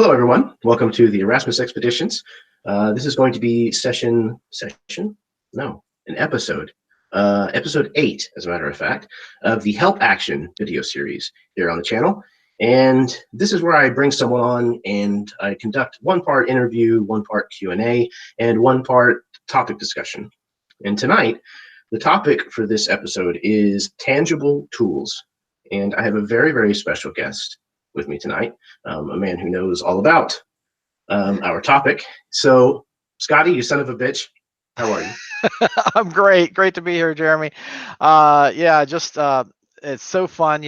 Hello, everyone. Welcome to the Erasmus Expeditions. This is going to be an episode 8, as a matter of fact, of the Help Action video series here on the channel. And this is where I bring someone on and I conduct one part interview, one part Q&A, and one part topic discussion. And tonight, the topic for this episode is tangible tools. And I have a very, very special guest with me tonight, a man who knows all about our topic. So, Scotty, you son of a bitch, how are you? I'm great. Great to be here, Jeremy. It's so fun,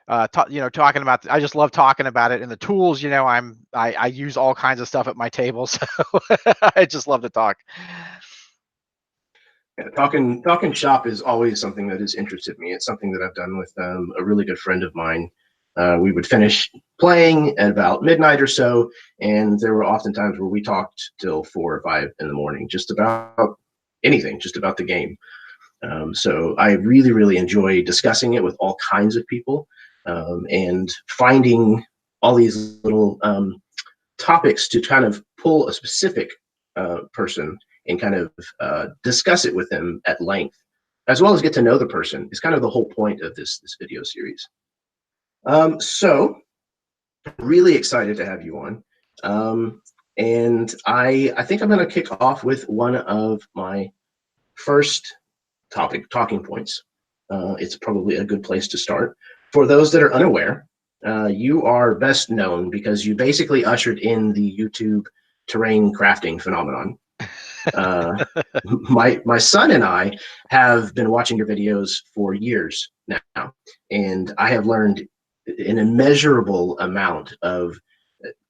talking about. I just love talking about it and the tools. I use all kinds of stuff at my table, so I just love to talk. Yeah, talking shop is always something that has interested me. It's something that I've done with a really good friend of mine. We would finish playing at about midnight or so, and there were often times where we talked till 4 or 5 in the morning, just about anything, just about the game. So I really, really enjoy discussing it with all kinds of people and finding all these little topics to kind of pull a specific person and kind of discuss it with them at length, as well as get to know the person. Is kind of the whole point of this video series. So really excited to have you on. And I think I'm going to kick off with one of my first talking points. It's probably a good place to start. For those that are unaware, you are best known because you basically ushered in the YouTube terrain crafting phenomenon. My son and I have been watching your videos for years now, and I have learned an immeasurable amount of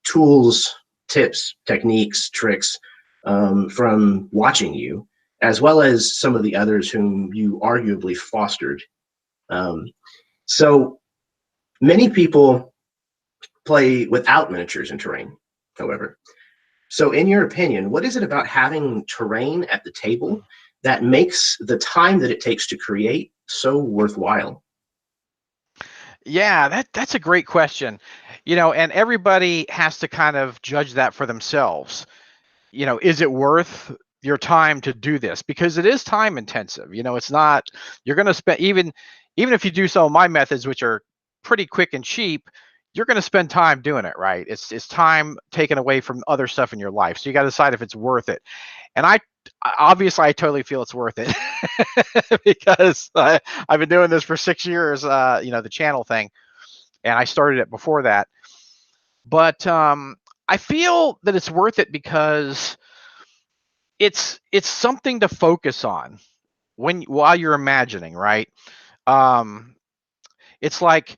tools, tips, techniques, tricks from watching you, as well as some of the others whom you arguably fostered. So many people play without miniatures in terrain, however. So in your opinion, what is it about having terrain at the table that makes the time that it takes to create so worthwhile? Yeah, that's a great question. And everybody has to kind of judge that for themselves. Is it worth your time to do this? Because it is time intensive. It's not, you're going to spend, even if you do some of my methods, which are pretty quick and cheap, you're going to spend time doing it, right? It's time taken away from other stuff in your life. So you got to decide if it's worth it. And I totally feel it's worth it because I've been doing this for 6 years, the channel thing, and I started it before that. But I feel that it's worth it because it's something to focus on while you're imagining, right? It's like,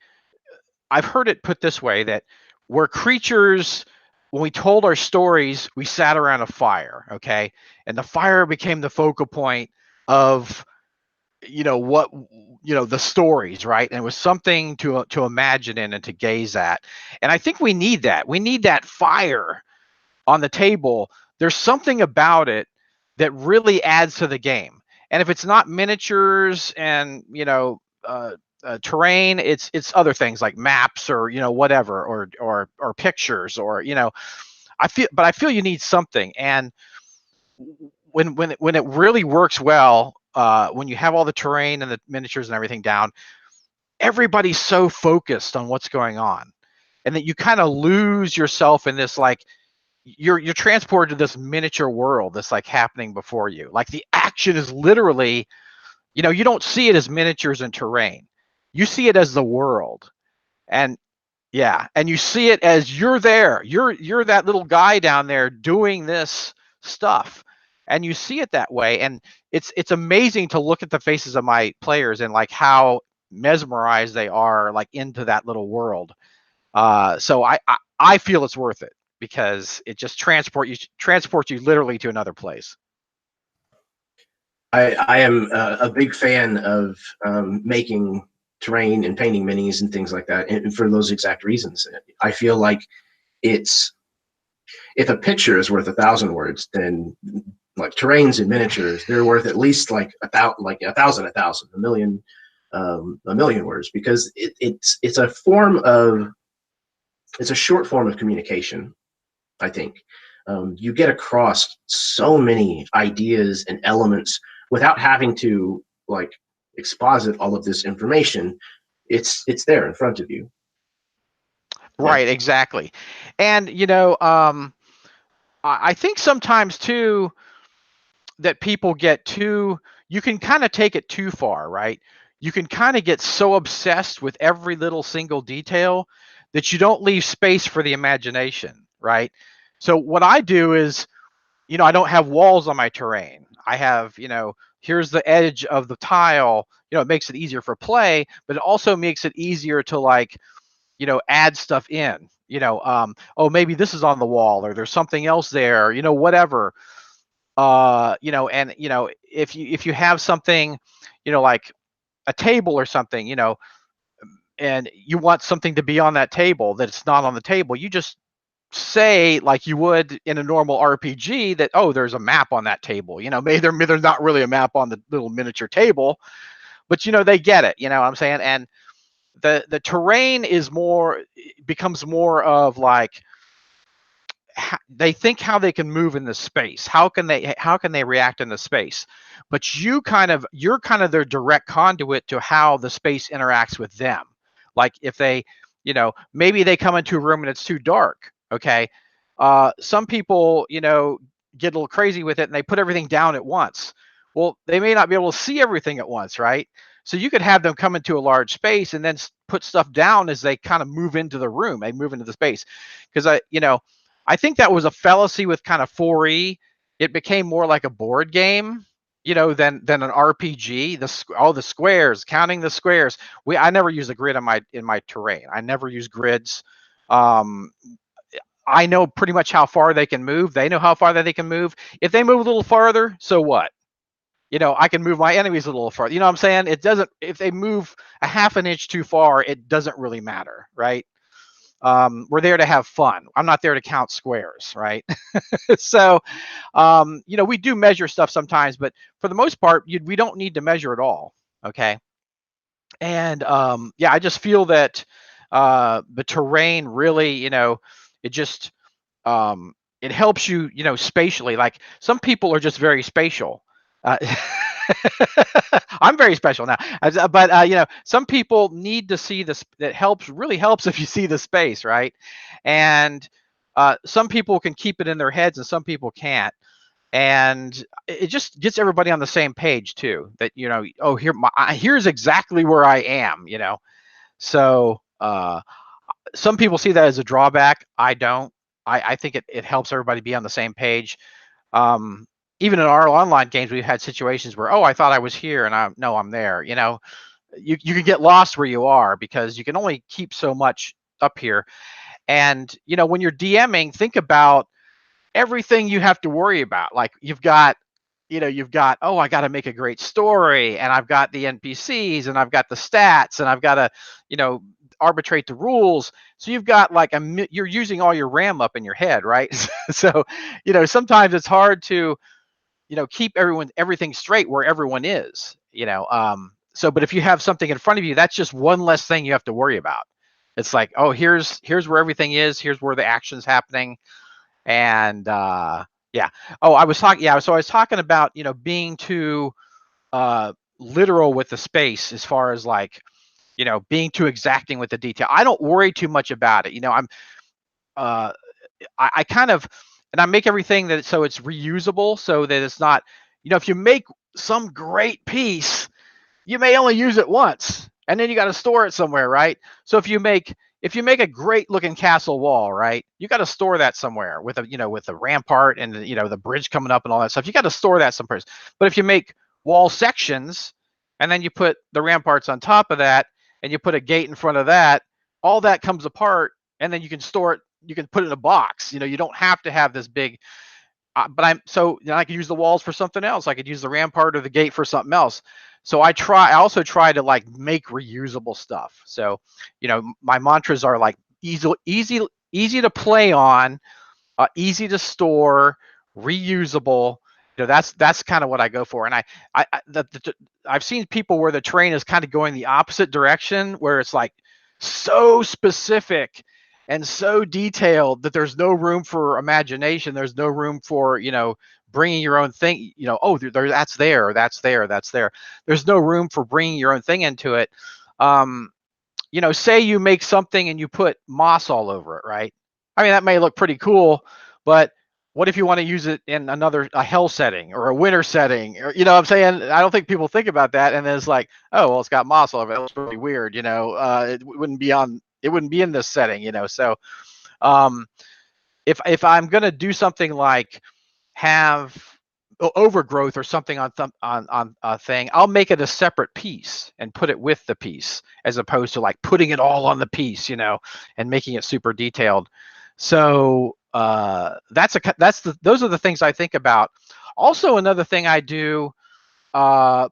I've heard it put this way, that we're creatures. When we told our stories, we sat around a fire, okay? And the fire became the focal point of, the stories, right? And it was something to imagine in and to gaze at. And I think we need that. We need that fire on the table. There's something about it that really adds to the game. And if it's not miniatures and, terrain, it's other things like maps or whatever, or pictures, or I feel you need something. And when it really works well, when you have all the terrain and the miniatures and everything down, everybody's so focused on what's going on, and that you kind of lose yourself in this, like, you're transported to this miniature world that's like happening before you. Like, the action is literally, you don't see it as miniatures and terrain. You see it as the world. And yeah, and you see it as you're there. You're that little guy down there doing this stuff. And you see it that way. And it's amazing to look at the faces of my players and like how mesmerized they are, like, into that little world. So I feel it's worth it because it just transports you literally to another place. I am a big fan of making terrain and painting minis and things like that, and for those exact reasons. I feel like it's, if a picture is worth 1,000 words, then like terrains and miniatures, they're worth at least like a thousand, a million words, because it's a form of it's a short form of communication, I think. You get across so many ideas and elements without having to like exposit all of this information. It's there in front of you. Yeah. Right, exactly. And I think sometimes too that people get too, you can kind of take it too far, right? You can kind of get so obsessed with every little single detail that you don't leave space for the imagination, right? So what I do is, I don't have walls on my terrain. I have, here's the edge of the tile. It makes it easier for play, but it also makes it easier to like, add stuff in. Oh, maybe this is on the wall, or there's something else there. Whatever. And if you have something, like a table or something, and you want something to be on that table that's not on the table, you just say like you would in a normal RPG that, oh, there's a map on that table. Maybe there's not really a map on the little miniature table, but they get it. You know what I'm saying? And the terrain becomes more of like, they think how they can move in the space. How can they react in the space? But you're kind of their direct conduit to how the space interacts with them. Like if they, maybe they come into a room and it's too dark. Okay. Some people, get a little crazy with it and they put everything down at once. Well, they may not be able to see everything at once, right? So you could have them come into a large space and then put stuff down as they kind of move into the room. They move into the space. Because I think that was a fallacy with kind of 4E. It became more like a board game, than an RPG. All the squares, counting the squares. I never use a grid in my terrain. I never use grids. I know pretty much how far they can move. They know how far that they can move. If they move a little farther, so what? I can move my enemies a little farther. You know what I'm saying? It doesn't. If they move a half an inch too far, it doesn't really matter, right? We're there to have fun. I'm not there to count squares, right? So, we do measure stuff sometimes, but for the most part, we don't need to measure at all. Okay. And yeah, I just feel that the terrain really, it just it helps you, spatially. Like some people are just very spatial. I'm very special now, but some people need to see this. That really helps if you see the space, right? And some people can keep it in their heads, and some people can't. And it just gets everybody on the same page too. That oh, here's exactly where I am. So some people see that as a drawback. I don't. I think it helps everybody be on the same page. Even in our online games, we've had situations where, oh, I thought I was here and I'm there. You can get lost where you are because you can only keep so much up here. And, when you're DMing, think about everything you have to worry about. Like you've got, oh, I got to make a great story, and I've got the NPCs, and I've got the stats, and I've got to, arbitrate the rules. So you've got like you're using all your RAM up in your head, right? So, sometimes it's hard to, keep everything straight where everyone is, so, but if you have something in front of you, that's just one less thing you have to worry about. It's like, oh, here's where everything is. Here's where the action's happening. And yeah. Oh, I was talking. Yeah. So I was talking about, being too literal with the space as far as like, being too exacting with the detail. I don't worry too much about it. Uh, I kind of, and I make everything that so it's reusable, so that it's not, if you make some great piece, you may only use it once, and then you got to store it somewhere, right? So if you make a great looking castle wall, right, you got to store that somewhere with with the rampart and the bridge coming up and all that stuff. You got to store that someplace. But if you make wall sections, and then you put the ramparts on top of that, and you put a gate in front of that, all that comes apart, and then you can store it. You can put it in a box. You don't have to have this big. But I could use the walls for something else. I could use the rampart or the gate for something else. So I also try to like make reusable stuff. So, my mantras are like easy to play on, easy to store, reusable. That's kind of what I go for. And I've seen people where the terrain is kind of going the opposite direction, where it's like so specific, and so detailed that there's no room for imagination. There's no room for, bringing your own thing, oh, that's there, that's there, that's there. There's no room for bringing your own thing into it. Say you make something and you put moss all over it, right? I mean, that may look pretty cool, but what if you want to use it in a hell setting or a winter setting? Or, what I'm saying? I don't think people think about that. And then it's like, oh, well, it's got moss all over it. That looks really weird. It wouldn't be in this setting, So um, if I'm going to do something like have overgrowth or something on a thing, I'll make it a separate piece and put it with the piece, as opposed to like putting it all on the piece, and making it super detailed. So those are the things I think about. Also, another thing I do I've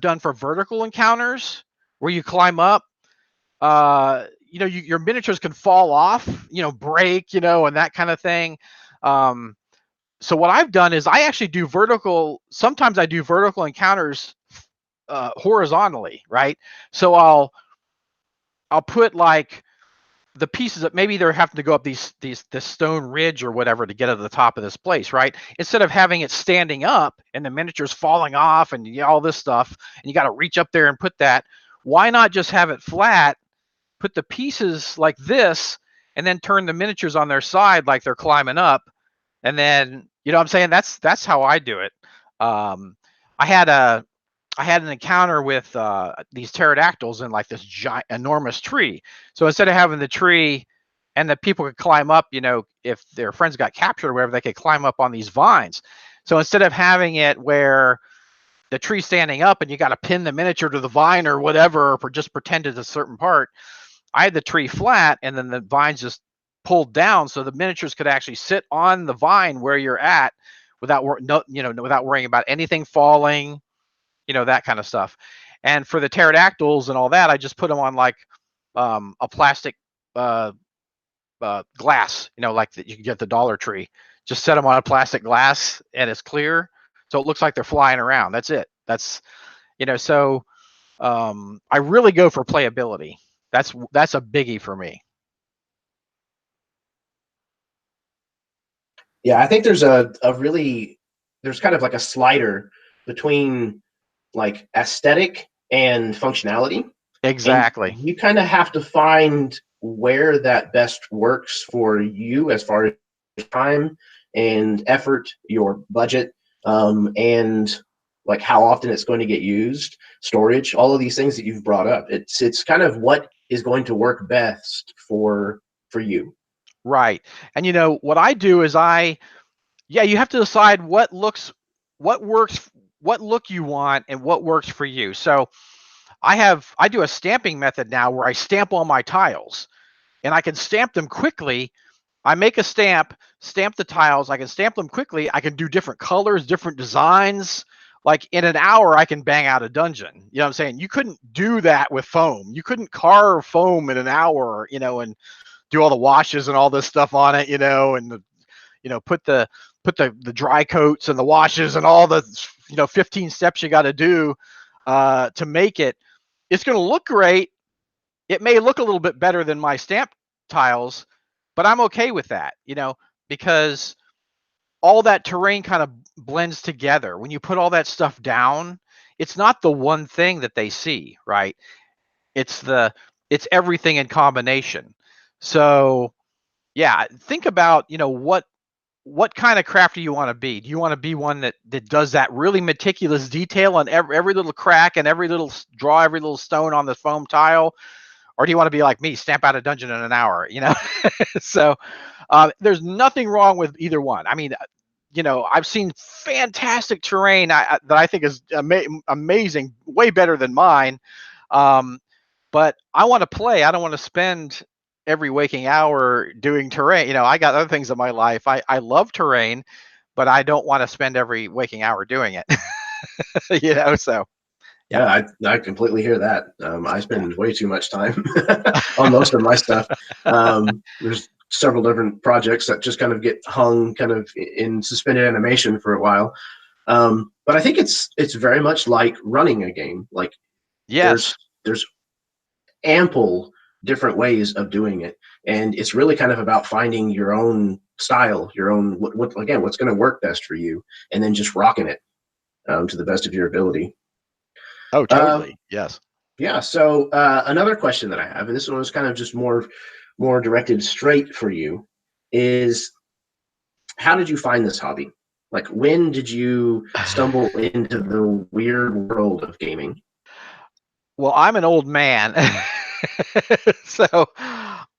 done for vertical encounters where you climb up. Your miniatures can fall off, break, and that kind of thing. So what I've done is I actually do sometimes I do vertical encounters horizontally, right? So I'll put like the pieces that maybe they're having to go up this stone ridge or whatever to get to the top of this place, right? Instead of having it standing up and the miniatures falling off and all this stuff, and you got to reach up there and put that, why not just have it flat, put the pieces like this, and then turn the miniatures on their side like they're climbing up. And then, what I'm saying, that's how I do it. I had an encounter with these pterodactyls in like this giant, enormous tree. So instead of having the tree and the people could climb up, if their friends got captured or whatever, they could climb up on these vines. So instead of having it where the tree's standing up and you got to pin the miniature to the vine or whatever, or just pretend it's a certain part, I had the tree flat and then the vines just pulled down so the miniatures could actually sit on the vine where you're at without worrying about anything falling, that kind of stuff. And for the pterodactyls and all that, I just put them on like a plastic glass, like that you can get at the Dollar Tree. Just set them on a plastic glass and it's clear, so it looks like they're flying around. That's it. That's so I really go for playability. That's a biggie for me. Yeah, I think there's there's kind of like a slider between like aesthetic and functionality. Exactly. And you kind of have to find where that best works for you as far as time and effort, your budget, and like how often it's going to get used, storage, all of these things that you've brought up. It's kind of what is going to work best for you. Right. And what I do is you have to decide what works, what look you want and what works for you. So I do a stamping method now where I stamp all my tiles and I can stamp them quickly. I make a stamp the tiles. I can stamp them quickly. I can do different colors, different designs. Like in an hour, I can bang out a dungeon. You know what I'm saying? You couldn't do that with foam. You couldn't carve foam in an hour, and do all the washes and all this stuff on it, and put the dry coats and the washes and all the 15 steps you got to do to make it. It's going to look great. It may look a little bit better than my stamp tiles, but I'm okay with that, because all that terrain kind of blends together. When you put all that stuff down, it's not the one thing that they see, right? It's everything in combination. So yeah, think about, what kind of crafter you want to be. Do you want to be one that does that really meticulous detail on every little crack and every little stone on the foam tile? Or do you want to be like me, stamp out a dungeon in an hour, So there's nothing wrong with either one. I mean, I've seen fantastic terrain that I think is amazing, way better than mine. But I want to play. I don't want to spend every waking hour doing terrain. I got other things in my life. I love terrain, but I don't want to spend every waking hour doing it. So. Yeah, I completely hear that. I spend way too much time on most of my stuff. There's several different projects that just kind of get hung kind of in suspended animation for a while. But I think it's very much like running a game. Like yes, there's ample different ways of doing it, and it's really kind of about finding your own style, your own what again, what's going to work best for you, and then just rocking it to the best of your ability. Oh, Uh, totally. Yes. yeah. So another question that I have, and this one was kind of just more directed straight for you, is how did you find this hobby? Like, when did you stumble into the weird world of gaming? Well, I'm an old man, so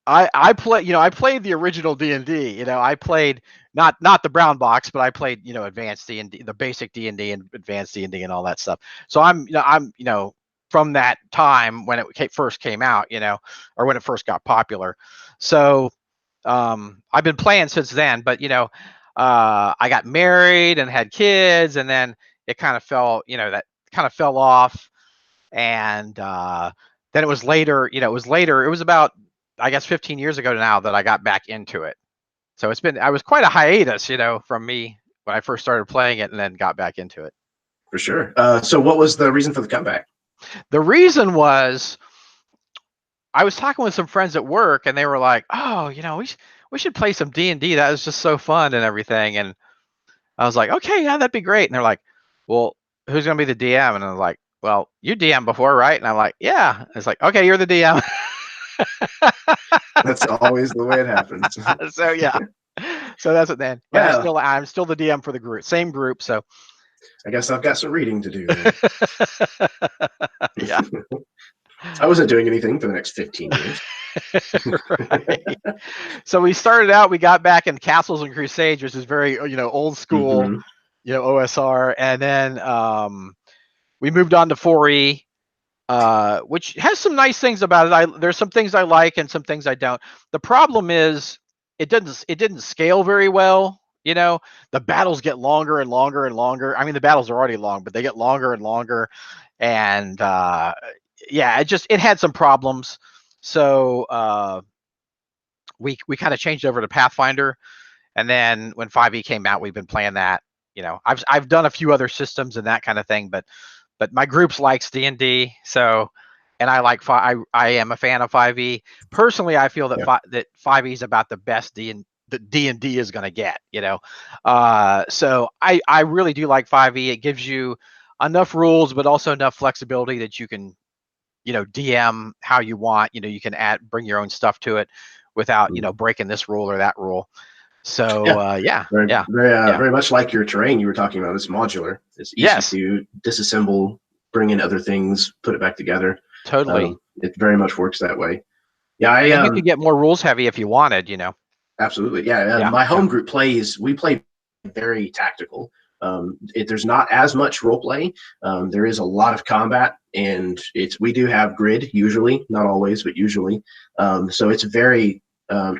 I play. I played the original D&D. I played not the brown box, but I played advanced D&D, the basic D&D and advanced D&D and all that stuff. So I'm from that time when it first came out, or when it first got popular. So I've been playing since then, but I got married and had kids, and then it kind of fell, that kind of fell off. And then it was later, it was about, I guess, 15 years ago now that I got back into it. So I was quite a hiatus, from me when I first started playing it and then got back into it. For sure. So what was the reason for the comeback? The reason was I was talking with some friends at work, and they were like, "Oh, we should play some D&D. That was just so fun and everything." And I was like, "Okay, yeah, that'd be great." And they're like, "Well, who's gonna be the DM?" And I was like, "Well, you DM before, right?" And I'm like, "Yeah." And it's like, "Okay, you're the DM." That's always the way it happens. So yeah, so that's it then. Yeah, Well, I'm still the DM for the group, same group. So I guess I've got some reading to do then. yeah. I wasn't doing anything for the next 15 years. Right. So we started out, we got back in Castles and Crusades, which is very, old school, Mm-hmm. OSR. And then we moved on to 4E, which has some nice things about it. There's some things I like and some things I don't. The problem is it didn't scale very well. The battles get longer and longer and longer. I mean, the battles are already long, but they get longer and longer. And yeah, it had some problems. So we kind of changed over to Pathfinder, and then when 5e came out, we've been playing that. I've done a few other systems and that kind of thing, but my groups likes D&D, so, and I am a fan of 5e. Personally, I feel that that 5e is about the best D&D is going to get. So I really do like 5e. It gives you enough rules, but also enough flexibility that you can DM how you want. You can bring your own stuff to it without breaking this rule or that rule. So yeah, very much like your terrain you were talking about. It's modular. It's easy to disassemble, bring in other things, put it back together. Totally. It very much works that way. Yeah, and you could get more rules heavy if you wanted. Absolutely. Yeah. My home group we play very tactical. There's not as much role play. There is a lot of combat, and we do have grid usually, not always, but usually. So it's very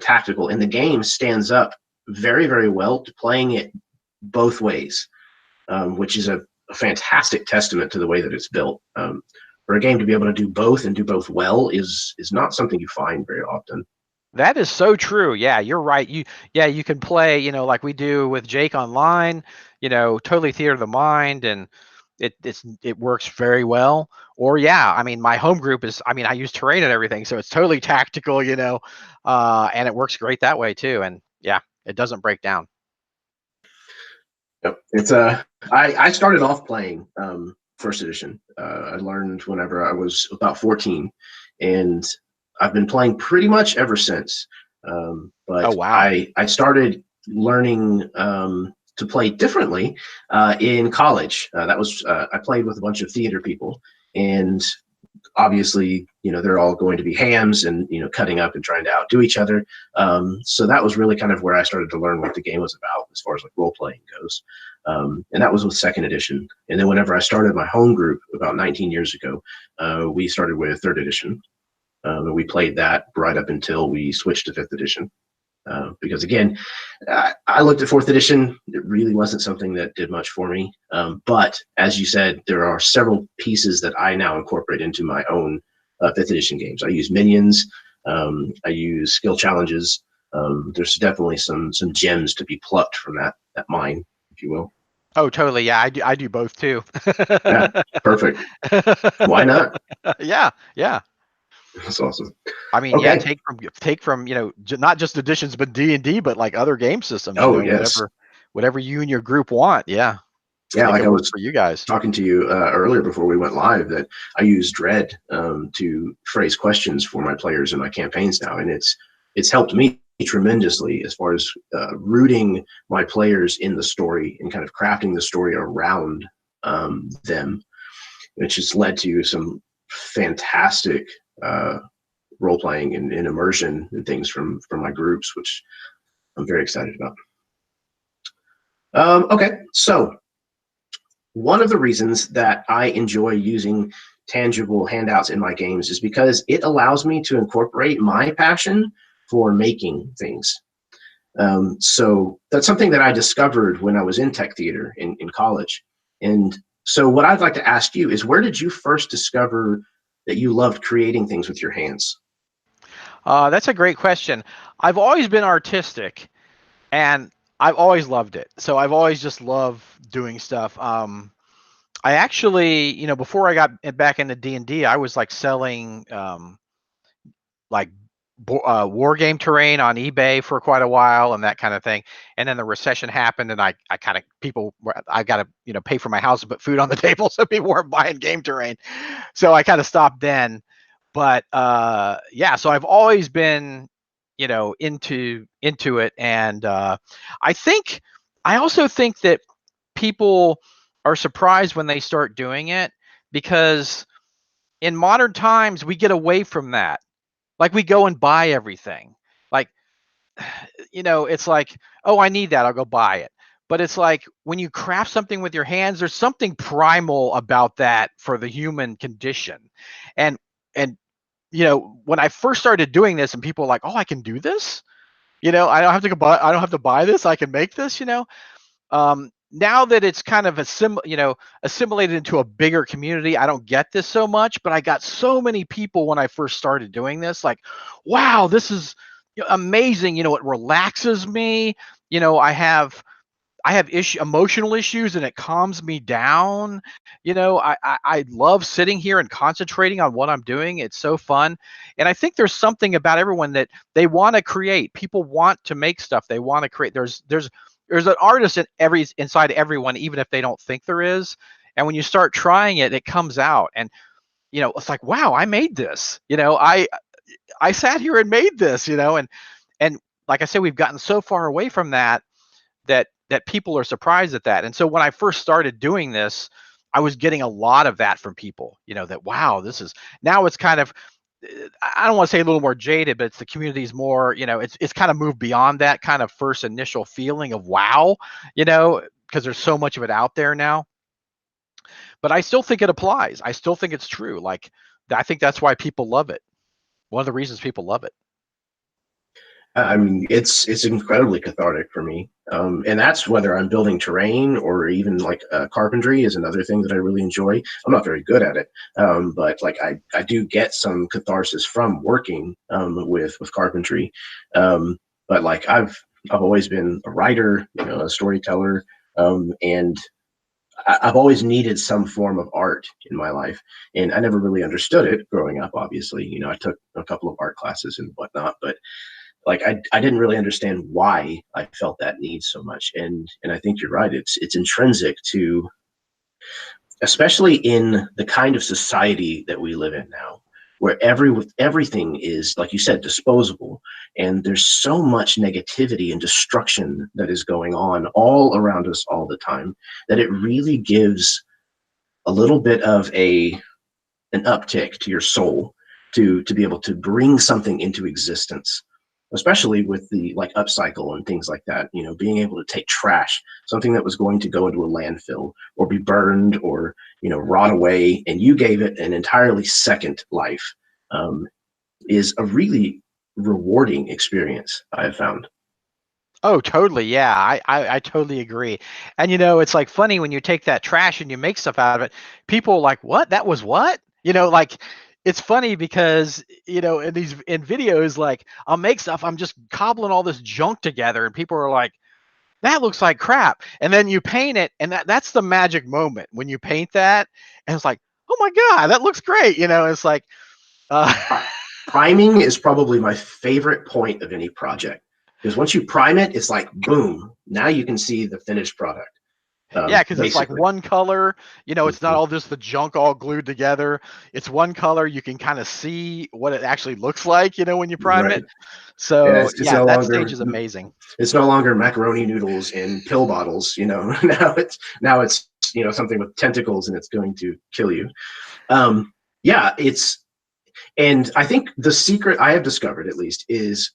tactical, and the game stands up very, very well to playing it both ways, which is a fantastic testament to the way that it's built. For a game to be able to do both and do both well is not something you find very often. That is so true. Yeah, you're right. You can play, like we do with Jake online, totally theater of the mind, and it works very well. Or yeah, I mean, my home group I use terrain and everything, so it's totally tactical, and it works great that way too. And yeah, it doesn't break down. Yep. It's I started off playing first edition. I learned whenever I was about 14, and I've been playing pretty much ever since. But oh wow! I started learning to play differently in college. That was I played with a bunch of theater people, and obviously, they're all going to be hams and cutting up and trying to outdo each other. So that was really kind of where I started to learn what the game was about as far as like role playing goes. And that was with second edition. And then whenever I started my home group about 19 years ago, we started with third edition. And we played that right up until we switched to fifth edition. Because again, I looked at fourth edition. It really wasn't something that did much for me. But as you said, there are several pieces that I now incorporate into my own fifth edition games. I use minions. I use skill challenges. There's definitely some gems to be plucked from that mine, if you will. Oh, totally. Yeah, I do both too. Yeah, perfect. Why not? Yeah. That's awesome. I mean, yeah, Okay. take from not just editions, but D&D, but like other game systems. Oh, yes. Whatever you and your group want. Yeah, Yeah, make like it I work was for you guys. talking to you earlier before we went live, that I use Dread to phrase questions for my players in my campaigns now, and it's helped me tremendously as far as rooting my players in the story and kind of crafting the story around them, which has led to some fantastic role playing and immersion and things from my groups, which I'm very excited about. Okay, so one of the reasons that I enjoy using tangible handouts in my games is because it allows me to incorporate my passion for making things. So that's something that I discovered when I was in tech theater in college. And so what I'd like to ask you is, where did you first discover that you loved creating things with your hands? That's a great question. I've always been artistic, and I've always loved it. So I've always just loved doing stuff. I actually, before I got back into D&D, I was like selling like war game terrain on eBay for quite a while and that kind of thing. And then the recession happened, and I kind of I got to pay for my house and put food on the table, so people weren't buying game terrain. So I kind of stopped then. But yeah, so I've always been into it, and I also think that people are surprised when they start doing it, because in modern times we get away from that. Like, we go and buy everything. Like, it's like, oh, I need that, I'll go buy it. But it's like, when you craft something with your hands, there's something primal about that for the human condition. And and when I first started doing this, and people were like, oh, I can do this, I don't have to buy this, I can make this. Now that it's kind of assimilated into a bigger community, I don't get this so much, but I got so many people when I first started doing this, like, wow, this is amazing. It relaxes me. I have emotional issues, and it calms me down. I love sitting here and concentrating on what I'm doing. It's so fun. And I think there's something about everyone that they want to create. People want to make stuff. They want to create. There's an artist inside everyone, even if they don't think there is. And when you start trying it, it comes out. And it's like, wow, I made this. I sat here and made this. And like I said, we've gotten so far away from that people are surprised at that. And so when I first started doing this, I was getting a lot of that from people, that, wow, now it's kind of, I don't want to say a little more jaded, but the community's more, it's kind of moved beyond that kind of first initial feeling of wow, because there's so much of it out there now. But I still think it applies. I still think it's true. Like, I think that's why people love it. One of the reasons people love it. I mean, it's incredibly cathartic for me, and that's whether I'm building terrain or even like carpentry is another thing that I really enjoy. I'm not very good at it, but like I do get some catharsis from working with carpentry. But like I've always been a writer, a storyteller, and I've always needed some form of art in my life, and I never really understood it growing up. Obviously, I took a couple of art classes and whatnot, but like I didn't really understand why I felt that need so much. And I think you're right. It's intrinsic to, especially in the kind of society that we live in now, where everything is, like you said, disposable, and there's so much negativity and destruction that is going on all around us all the time, that it really gives a little bit of an uptick to your soul to be able to bring something into existence, especially with the like upcycle and things like that. Being able to take trash, something that was going to go into a landfill or be burned or rot away, and you gave it an entirely second life, is a really rewarding experience, I have found. Oh, totally. Yeah, I totally agree. And it's like funny when you take that trash and you make stuff out of it. People are like, "What? That was what?" Like, it's funny because in videos, like, I'll make stuff. I'm just cobbling all this junk together, and people are like, "That looks like crap." And then you paint it, and that's the magic moment when you paint that, and it's like, "Oh my God, that looks great!" It's like, uh, Priming is probably my favorite point of any project, because once you prime it, it's like boom. Now you can see the finished product. Yeah, because it's like Basically. one color, it's not Mhm. all just the junk all glued together. It's one color. You can kind of see what it actually looks like, when you prime Right. it. Yeah, So it's yeah, no that stage longer is amazing. macaroni noodles in pill bottles. Now it's something with tentacles and it's going to kill you. Yeah, and I think the secret I have discovered at least is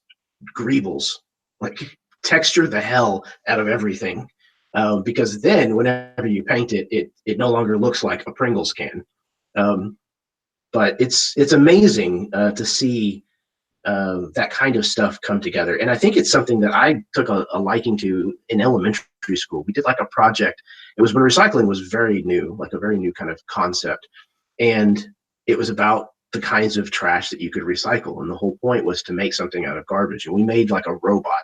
greebles, like texture the hell out of everything, because then whenever you paint it, it no longer looks like a Pringles can. Um, but it's amazing to see that kind of stuff come together. And I think it's something that I took a liking to in elementary school. We did like a project. It was when recycling was very new, like a very new kind of concept. And it was about the kinds of trash that you could recycle. And the whole point was to make something out of garbage. And we made like a robot,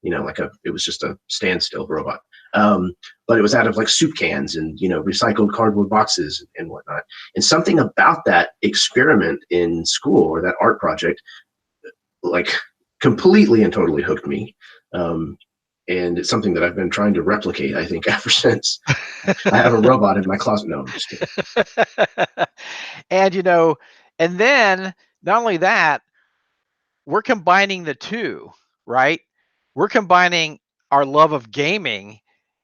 it was just a standstill robot. Um, but it was out of like soup cans and, recycled cardboard boxes and whatnot. And something about that experiment in school or that art project like completely and totally hooked me. Um, and it's something that I've been trying to replicate, I think, ever since. I have a robot in my closet. No, I'm just kidding. And and then not only that, we're combining the two, right? We're combining our love of gaming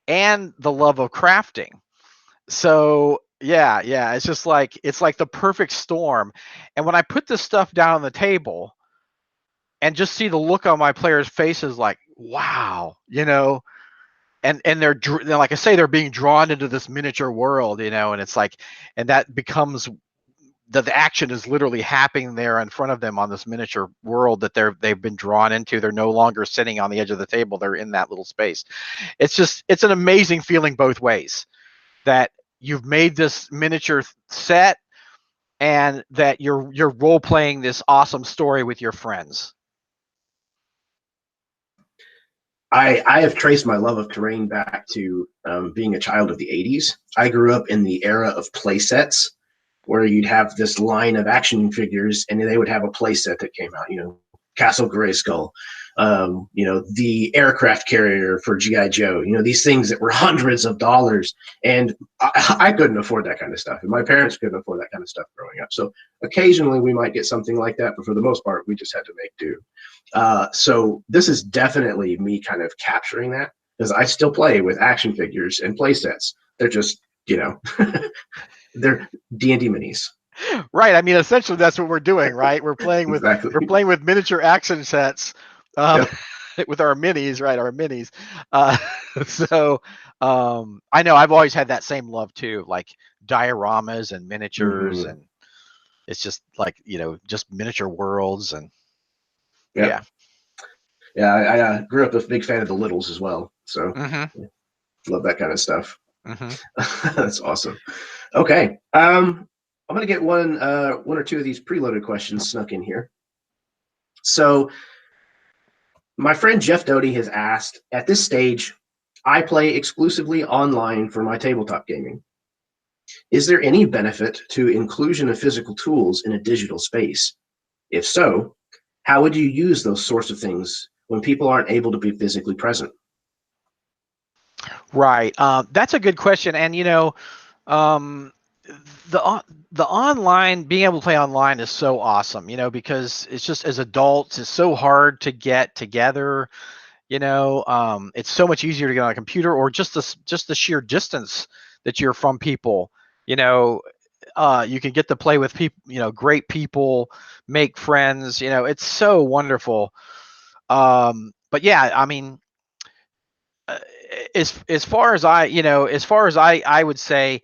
and the love of crafting. So yeah, it's like the perfect storm. And when I put this stuff down on the table and just see the look on my players' faces, like, wow, and they're like I say, they're being drawn into this miniature world, and it's like, and that becomes the action is literally happening there in front of them on this miniature world that they've been drawn into. They're no longer sitting on the edge of the table. They're in that little space. It's an amazing feeling both ways, that you've made this miniature set and that you're role playing this awesome story with your friends. I have traced my love of terrain back to being a child of the 80s. I grew up in the era of play sets where you'd have this line of action figures and they would have a play set that came out, Castle Grayskull, the aircraft carrier for G.I. Joe, these things that were hundreds of dollars. And I couldn't afford that kind of stuff. And my parents couldn't afford that kind of stuff growing up. So occasionally we might get something like that, but for the most part, we just had to make do. So this is definitely me kind of capturing that, because I still play with action figures and play sets. They're just, they're D&D minis. Right. I mean, essentially that's what we're doing, right? We're playing with Exactly. we're playing with miniature action sets, Yep. with our minis, right? Our minis. Uh, so I know I've always had that same love too, like dioramas and miniatures, Mm-hmm. and it's just like, just miniature worlds, and yeah. Yep. Yeah, I grew up a big fan of the Littles as well. So Mm-hmm. yeah, love that kind of stuff. Mm-hmm. That's awesome. Okay. I'm gonna get one or two of these preloaded questions snuck in here. So my friend Jeff Doty has asked, at this stage, I play exclusively online for my tabletop gaming. Is there any benefit to inclusion of physical tools in a digital space? If so, how would you use those sorts of things when people aren't able to be physically present? Right. That's a good question. And um, the online, being able to play online is so awesome. Because it's just, as adults, it's so hard to get together. It's so much easier to get on a computer, or just the sheer distance that you're from people. You know, you can get to play with people. Great people, make friends. It's so wonderful. But yeah, I mean, uh, as far as I would say,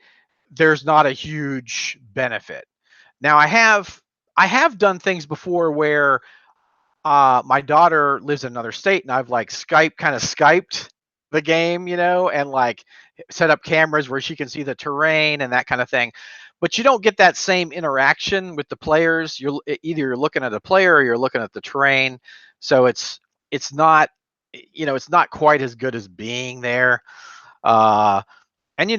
there's not a huge benefit. Now I have done things before where my daughter lives in another state, and I've like Skyped the game, and like set up cameras where she can see the terrain and that kind of thing. But you don't get that same interaction with the players. You're looking at a player or you're looking at the terrain. So it's not it's not quite as good as being there. And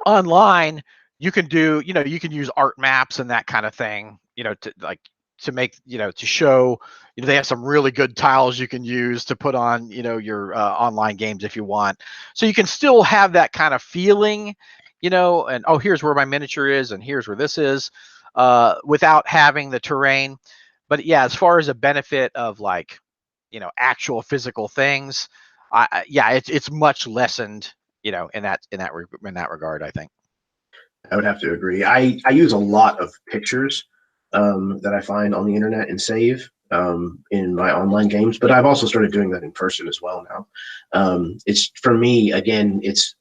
online you can use art maps and that kind of thing, to like to make, to show, they have some really good tiles you can use to put on, your online games if you want. So you can still have that kind of feeling, and, oh, here's where my miniature is and here's where this is, without having the terrain. But yeah, as far as a benefit of like, actual physical things, it's much lessened, in that regard, I think. I would have to agree. I use a lot of pictures that I find on the internet and save in my online games, but I've also started doing that in person as well now. It's for me, again, it's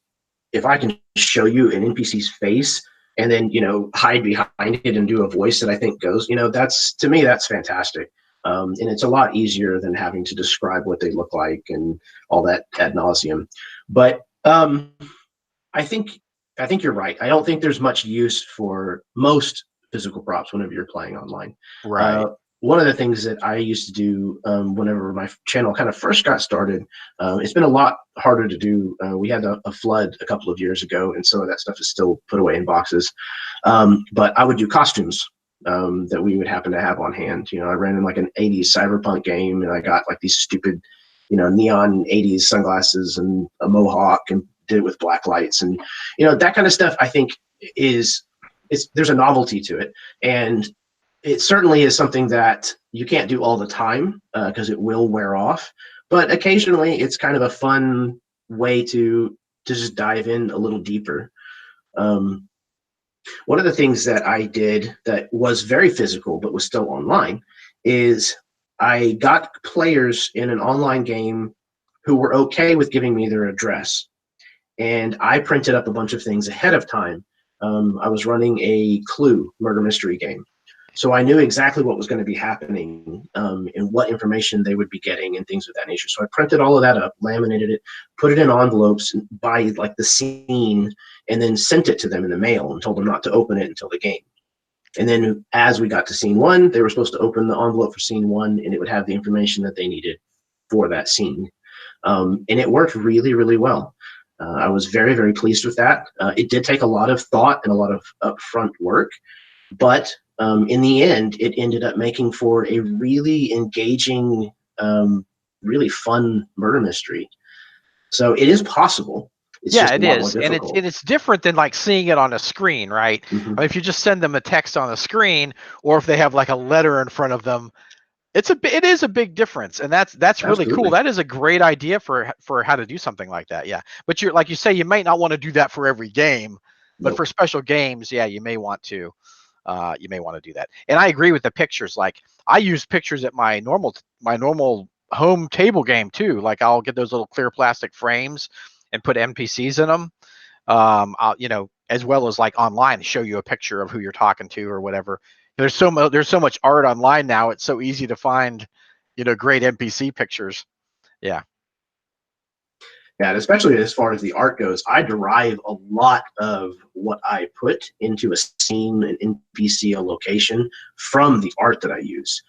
if I can show you an NPC's face and then, hide behind it and do a voice that I think goes, that's, to me, that's fantastic. And it's a lot easier than having to describe what they look like and all that ad nauseum. But I think I think you're right. I don't think there's much use for most physical props whenever you're playing online. Right. One of the things that I used to do whenever my channel kind of first got started, it's been a lot harder to do. We had a flood a couple of years ago, and some of that stuff is still put away in boxes. But I would do costumes that we would happen to have on hand. I ran in like an 80s cyberpunk game, and I got like these stupid, neon 80s sunglasses and a mohawk and did it with black lights. And, that kind of stuff, I think there's a novelty to it. And it certainly is something that you can't do all the time because it will wear off. But occasionally it's kind of a fun way to just dive in a little deeper. One of the things that I did that was very physical but was still online is I got players in an online game who were okay with giving me their address. And I printed up a bunch of things ahead of time. I was running a Clue murder mystery game. So I knew exactly what was going to be happening and what information they would be getting and things of that nature. So I printed all of that up, laminated it, put it in envelopes by like the scene, and then sent it to them in the mail and told them not to open it until the game. And then as we got to scene one, they were supposed to open the envelope for scene one, and it would have the information that they needed for that scene. And it worked really, really well. I was very, very pleased with that. It did take a lot of thought and a lot of upfront work, but in the end, it ended up making for a really engaging, really fun murder mystery. So it is possible. It's just It a lot more is, and difficult. it's different than like seeing it on a screen, right? Mm-hmm. I mean, if you just send them a text on a screen, or if they have like a letter in front of them, it is a big difference, and that's really Absolutely. cool. That is a great idea for how to do something like that. Yeah, but you're like you say, you might not want to do that for every game, but Nope. for special games, yeah, you may want to. You may want to do that. And I agree with the pictures. Like I use pictures at my normal home table game too. Like I'll get those little clear plastic frames and put NPCs in them. As well as like online, show you a picture of who you're talking to or whatever. There's so much art online now. It's so easy to find, great NPC pictures. Yeah. Yeah, and especially as far as the art goes, I derive a lot of what I put into a scene, an NPC, a location from the art that I use.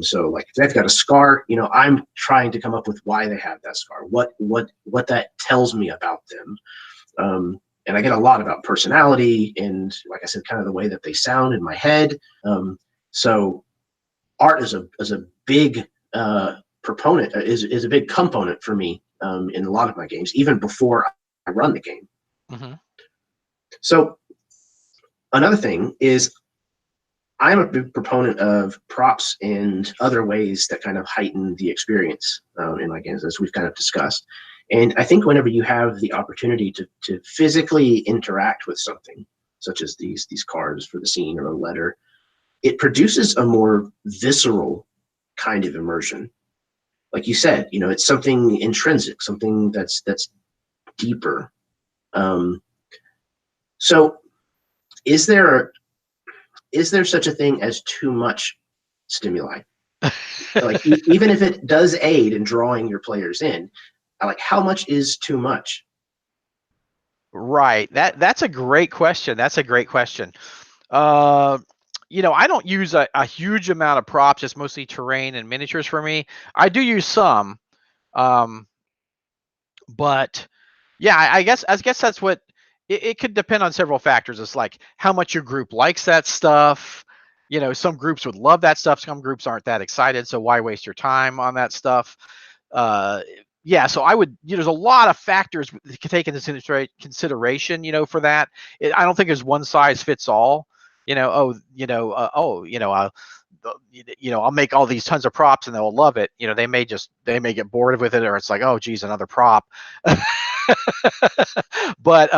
So like if they've got a scar, I'm trying to come up with why they have that scar, what that tells me about them. And I get a lot about personality and, like I said, kind of the way that they sound in my head. So art is a big proponent, is a big component for me in a lot of my games, even before I run the game. Mm-hmm. So another thing is I'm a big proponent of props and other ways that kind of heighten the experience in my games, as we've kind of discussed. And I think whenever you have the opportunity to physically interact with something, such as these cards for the scene or a letter, it produces a more visceral kind of immersion. Like you said, it's something intrinsic, something that's deeper. So is there such a thing as too much stimuli? Like even if it does aid in drawing your players in, like how much is too much? Right. That's a great question. I don't use a huge amount of props. It's mostly terrain and miniatures for me. I do use some, but yeah, I guess that's what it could depend on several factors. It's like how much your group likes that stuff. some groups would love that stuff. Some groups aren't that excited. So why waste your time on that stuff? Yeah, so I would, there's a lot of factors that can take into consideration, for that. I don't think there's one size fits all. I'll make all these tons of props and they'll love it. They may get bored with it, or it's like, oh, geez, another prop. But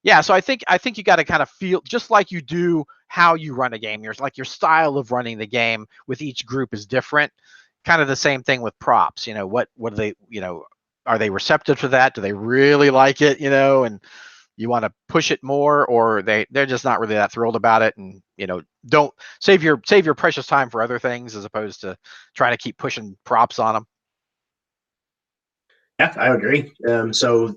yeah, so I think you got to kind of feel just like you do how you run a game. Your style of running the game with each group is different. Kind of the same thing with props. What do they, are they receptive to that? Do they really like it? And you want to push it more, or they're just not really that thrilled about it, and don't save your precious time for other things as opposed to trying to keep pushing props on them. Yeah, I agree. So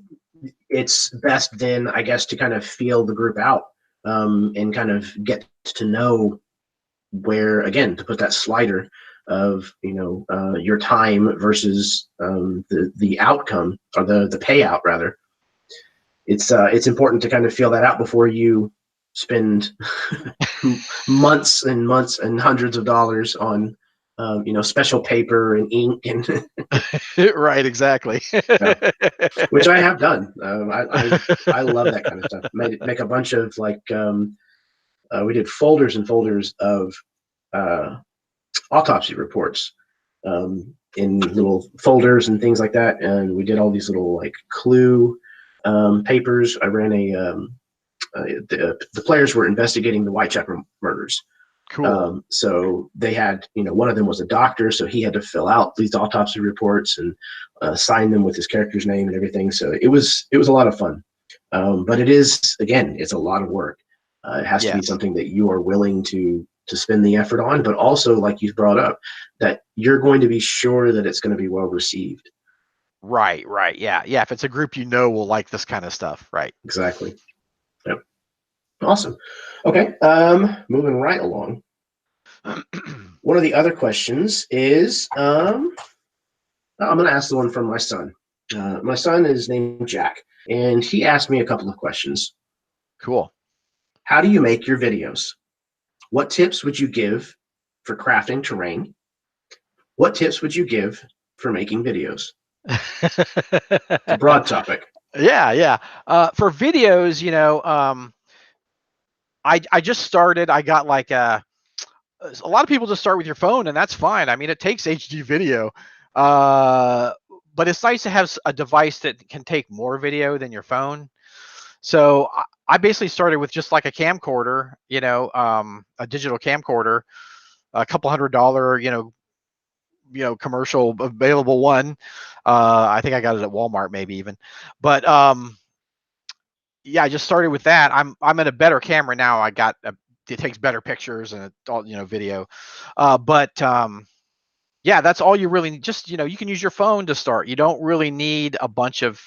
it's best then, I guess, to kind of feel the group out and kind of get to know where, again, to put that slider of your time versus the outcome, or the payout rather. It's important to kind of feel that out before you spend months and months and hundreds of dollars on special paper and ink and right, exactly. Which I have done. I love that kind of stuff. Make a bunch of we did folders and folders of autopsy reports in little folders and things like that, and we did all these little clue papers. I ran the players were investigating the Whitechapel murders. Cool. So they had, one of them was a doctor, so he had to fill out these autopsy reports and sign them with his character's name and everything. So it was a lot of fun. But it is, again, it's a lot of work. It has to be something that you are willing to spend the effort on, but also, like you brought up, that you're going to be sure that it's going to be well received. Right. Yeah. If it's a group will like this kind of stuff, right? Exactly. Yep. Awesome. Okay. Moving right along. One of the other questions is, I'm going to ask the one from my son. My son is named Jack, and he asked me a couple of questions. Cool. How do you make your videos? What tips would you give for crafting terrain? What tips would you give for making videos? It's a broad topic. Yeah. For videos, I just started. I got a lot of people just start with your phone, and that's fine. I mean, it takes HD video, but it's nice to have a device that can take more video than your phone. So I basically started with just like a camcorder, a digital camcorder, a couple $100, commercial available one. I think I got it at Walmart, maybe even. But yeah, I just started with that. I'm in a better camera now. It takes better pictures and it's all video. Yeah, that's all you really need. Just you can use your phone to start. You don't really need a bunch of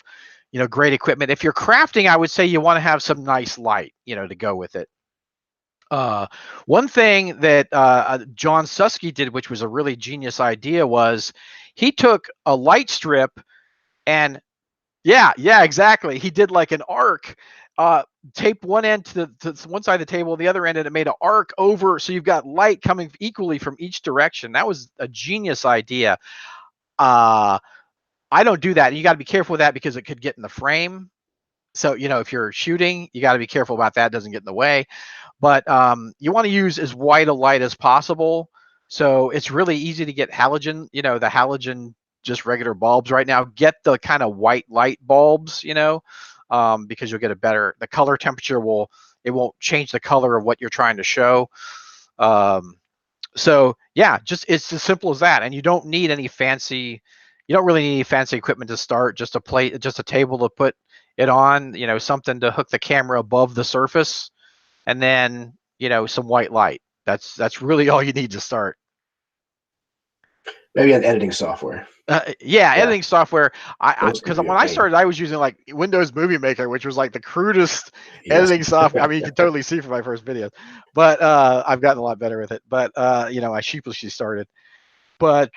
great equipment. If you're crafting, I would say you want to have some nice light, to go with it. One thing that John Susky did, which was a really genius idea, was he took a light strip and yeah, exactly. He did like an arc, taped one end to one side of the table, the other end, and it made an arc over, so you've got light coming equally from each direction. That was a genius idea. I don't do that. You got to be careful with that because it could get in the frame. So, if you're shooting, you got to be careful about that. It doesn't get in the way. But you want to use as white a light as possible. So it's really easy to get halogen, the halogen, just regular bulbs right now. Get the kind of white light bulbs, because you'll get the color temperature it won't change the color of what you're trying to show. So yeah, it's as simple as that. And you don't really need any fancy equipment to start. Just a table to put it on, something to hook the camera above the surface, and then some white light. That's really all you need to start. Maybe an editing software. Editing software. Because when I started, I was using like Windows Movie Maker, which was like the crudest editing software. I mean, you can totally see from my first videos, but I've gotten a lot better with it. But I sheepishly started. But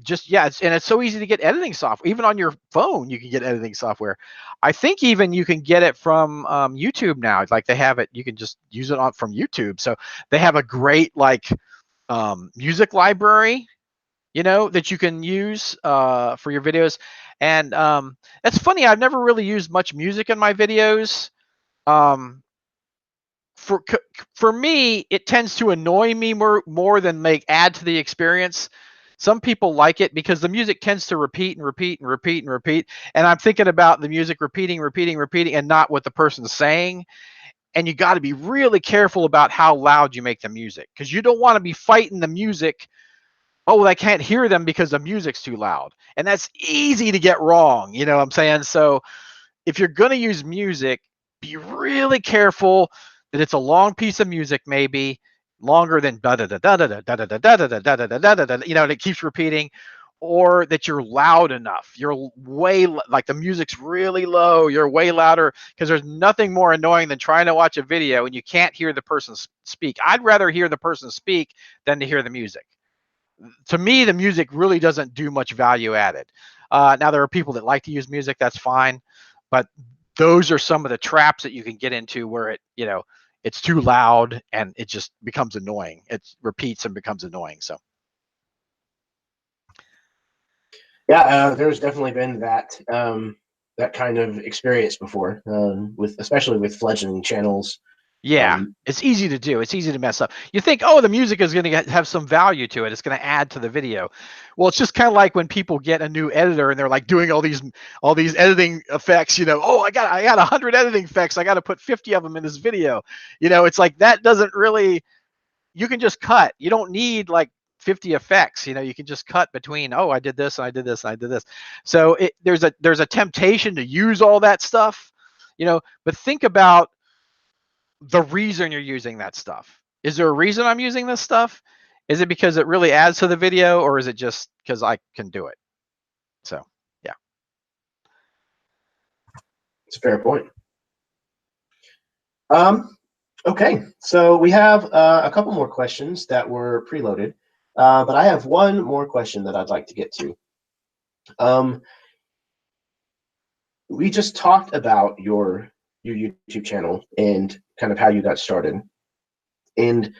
just, yeah, and it's so easy to get editing software. Even on your phone, you can get editing software. I think even you can get it from YouTube now. Like they have it, you can just use it on from YouTube. So they have a great like music library, that you can use for your videos. And it's funny, I've never really used much music in my videos. Um, for for me, it tends to annoy me more than add to the experience. Some people like it because the music tends to repeat and repeat and repeat and repeat, and I'm thinking about the music repeating, and not what the person's saying. And you got to be really careful about how loud you make the music, because you don't want to be fighting the music. Oh, I can't hear them because the music's too loud, and that's easy to get wrong. You know what I'm saying? So if you're going to use music, be really careful that it's a long piece of music, maybe longer than da da da da da da da da da da da da da da da da, and it keeps repeating, or that you're loud enough. You're way like the music's really low. You're way louder, because there's nothing more annoying than trying to watch a video and you can't hear the person speak. I'd rather hear the person speak than to hear the music. To me, the music really doesn't do much value added. Now there are people that like to use music, that's fine, but those are some of the traps that you can get into where it's too loud and it just becomes annoying. It repeats and becomes annoying. So Yeah, there's definitely been that kind of experience before, especially with fledgling channels. yeah, it's easy to do. It's easy to mess up. You think, oh, the music is going to have some value to it. It's going to add to the video. Well, it's just kind of like when people get a new editor and they're like doing all these editing effects. Oh, I got 100 editing effects. I got to put 50 of them in this video. It's like that doesn't really. You can just cut. You don't need like 50 effects. You can just cut between. Oh, I did this and I did this and I did this. So there's a temptation to use all that stuff. But think about the reason you're using that stuff. Is there a reason I'm using this stuff? Is it because it really adds to the video, or is it just because I can do it? So, yeah. It's a fair point. Okay, so we have a couple more questions that were preloaded, but I have one more question that I'd like to get to. We just talked about your YouTube channel and kind of how you got started, and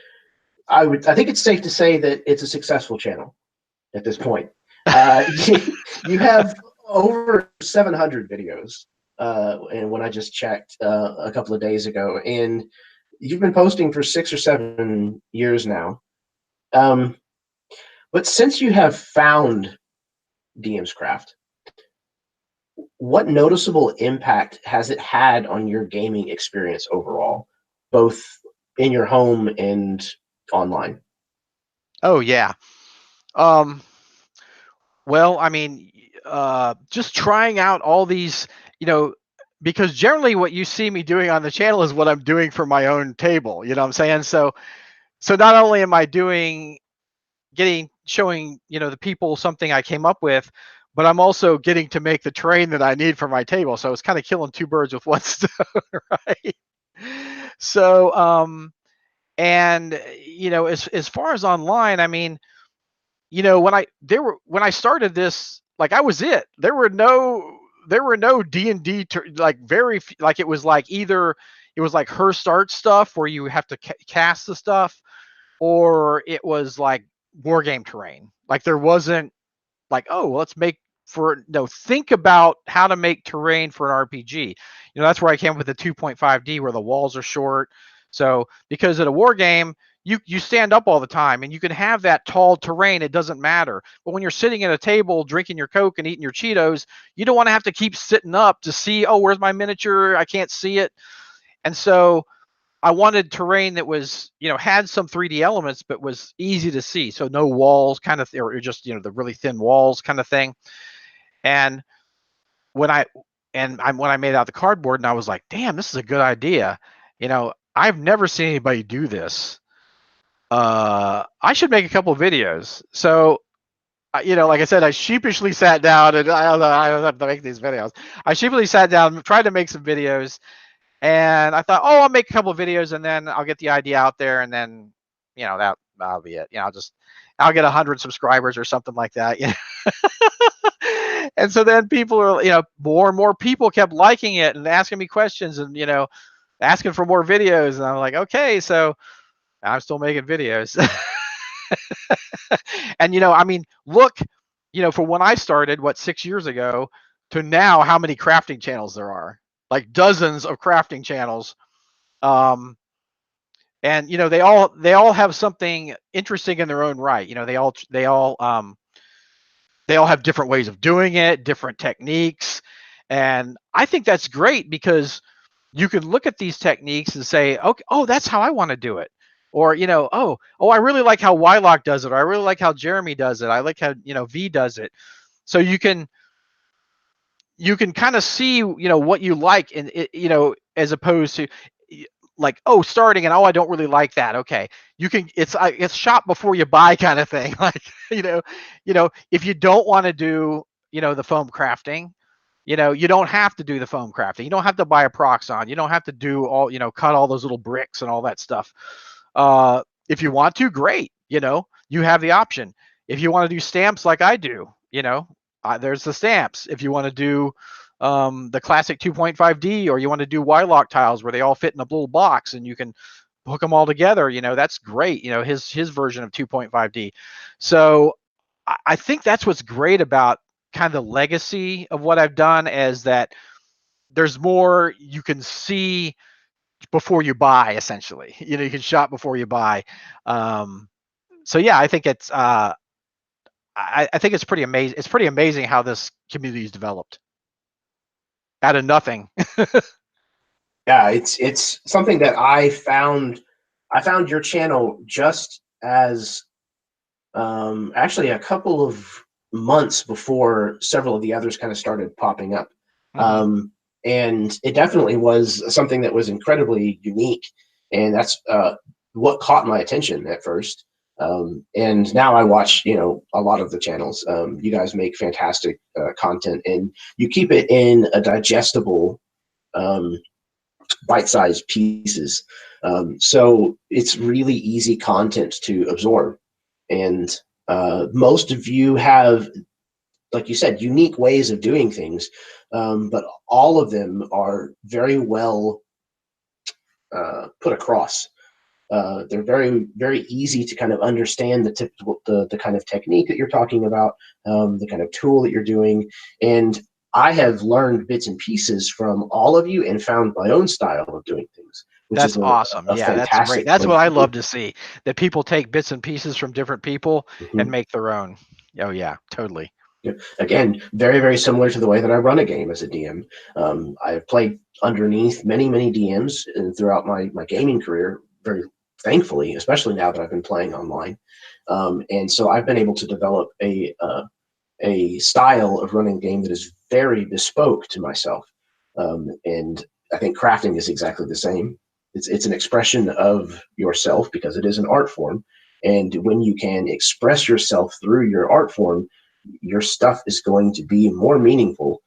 I think it's safe to say that it's a successful channel at this point. You have over 700 videos, and when I just checked a couple of days ago, and you've been posting for 6 or 7 years now. But since you have found DM's Craft, what noticeable impact has it had on your gaming experience overall, both in your home and online? Oh, yeah. Well, I mean, just trying out all these, because generally what you see me doing on the channel is what I'm doing for my own table. You know what I'm saying? So not only am I showing the people something I came up with, but I'm also getting to make the terrain that I need for my table. So it's kind of killing two birds with one stone, right? So and as far as online, I mean, when I started this, like I was it. There were no D&D like like it was like either it was like her start stuff where you have to cast the stuff, or it was like war game terrain. Like there wasn't like, oh, let's make think about how to make terrain for an RPG. That's where I came with the 2.5D where the walls are short. So because at a war game, you stand up all the time and you can have that tall terrain. It doesn't matter. But when you're sitting at a table drinking your Coke and eating your Cheetos, you don't want to have to keep sitting up to see, oh, where's my miniature? I can't see it. And so I wanted terrain that was, had some 3D elements, but was easy to see. So no walls kind of, or just, the really thin walls kind of thing. And when I made out the cardboard and I was like, damn, this is a good idea. I've never seen anybody do this. I should make a couple of videos. So, like I said, I sheepishly sat down and I don't have to make these videos. I sheepishly sat down, tried to make some videos. And I thought, oh, I'll make a couple of videos and then I'll get the idea out there, and then, that'll be it. I'll get 100 subscribers or something like that. And so then people are, more and more people kept liking it and asking me questions and, asking for more videos. And I'm like, okay, so I'm still making videos. And, I mean, look, for when I started, 6 years ago to now, how many crafting channels there are, like dozens of crafting channels. And, they all have something interesting in their own right. They all have different ways of doing it, different techniques. And I think that's great because you can look at these techniques and say, okay, oh, that's how I want to do it. Or, I really like how Wylock does it. Or I really like how Jeremy does it. I like how, V does it. So you can kind of see, what you like, and as opposed to like, starting and I don't really like that. Okay, you can, it's shop before you buy kind of thing. Like, if you don't want to do, the foam crafting, you don't have to do the foam crafting. You don't have to buy a Proxon. You don't have to do all, cut all those little bricks and all that stuff. If you want to, great. You have the option. If you want to do stamps like I do, there's the stamps. If you want to do the classic 2.5D, or you want to do Wylock tiles where they all fit in a little box and you can hook them all together, that's great. His version of 2.5D. So I think that's what's great about kind of the legacy of what I've done, is that there's more you can see before you buy, essentially. You can shop before you buy. So yeah, I think it's I think it's pretty amazing. It's pretty amazing how this community is developed out of nothing. Yeah, it's something that I found. I found your channel just as actually a couple of months before several of the others kind of started popping up. Mm-hmm. And it definitely was something that was incredibly unique, and that's what caught my attention at first. And now I watch, a lot of the channels. You guys make fantastic content, and you keep it in a digestible, bite-sized pieces. So it's really easy content to absorb. And most of you have, like you said, unique ways of doing things, but all of them are very well put across. They're very, very easy to kind of understand the kind of technique that you're talking about, the kind of tool that you're doing. And I have learned bits and pieces from all of you and found my own style of doing things, which That's is awesome. a Yeah, that's great. fantastic That's place what I to be. love to see, that people take bits and pieces from different people and Mhm. make their own. Oh yeah, totally. Yeah. Again, very, very similar to the way that I run a game as a DM. I've played underneath many, many DMs throughout my gaming career, very thankfully, especially now that I've been playing online. And so I've been able to develop a style of running a game that is very bespoke to myself. And I think crafting is exactly the same. It's an expression of yourself because it is an art form. And when you can express yourself through your art form, your stuff is going to be more meaningful,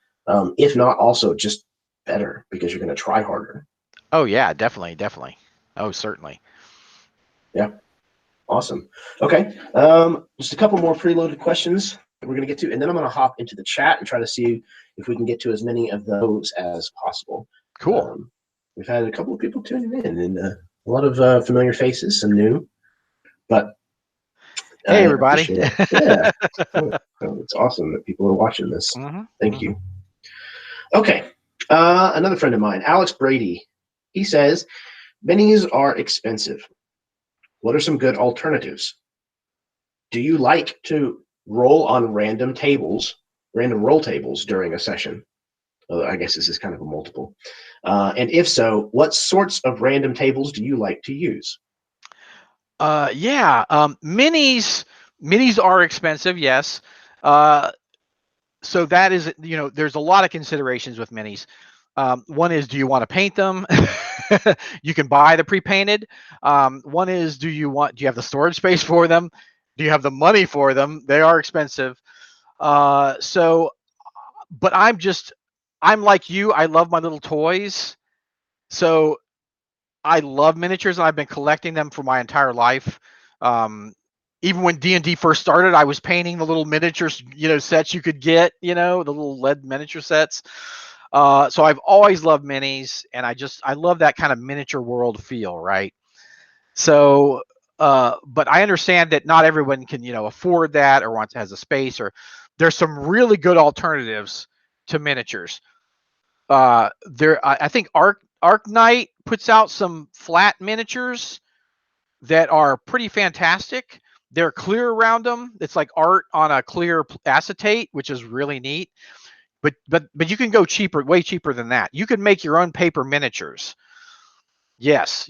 if not also just better, because you're going to try harder. Oh yeah, definitely, definitely. Oh, certainly. Yeah, awesome. Okay, just a couple more preloaded questions that we're going to get to, and then I'm going to hop into the chat and try to see if we can get to as many of those as possible. Cool. We've had a couple of people tuning in, and a lot of familiar faces, some new, but I Hey everybody. appreciate it. Yeah, it's awesome that people are watching this. Mm-hmm. Thank you. Okay, another friend of mine, Alex Brady, he says, minis are expensive. What are some good alternatives? Do you like to roll on random roll tables during a session? I guess this is kind of a multiple. And if so, what sorts of random tables do you like to use? Yeah. Minis are expensive, yes. So that is, there's a lot of considerations with minis. One is, do you want to paint them? You can buy the pre-painted. One is, do you have the storage space for them? Do you have the money for them? They are expensive. So, but I'm like you. I love my little toys. So I love miniatures, and I've been collecting them for my entire life. Um, even when D&D first started, I was painting the little miniatures, sets you could get, the little lead miniature sets. So I've always loved minis, and I love that kind of miniature world feel, right? So, but I understand that not everyone can, afford that or has a space, or there's some really good alternatives to miniatures. I think Arc Knight puts out some flat miniatures that are pretty fantastic. They're clear around them. It's like art on a clear acetate, which is really neat. But you can go cheaper, way cheaper than that. You can make your own paper miniatures. Yes.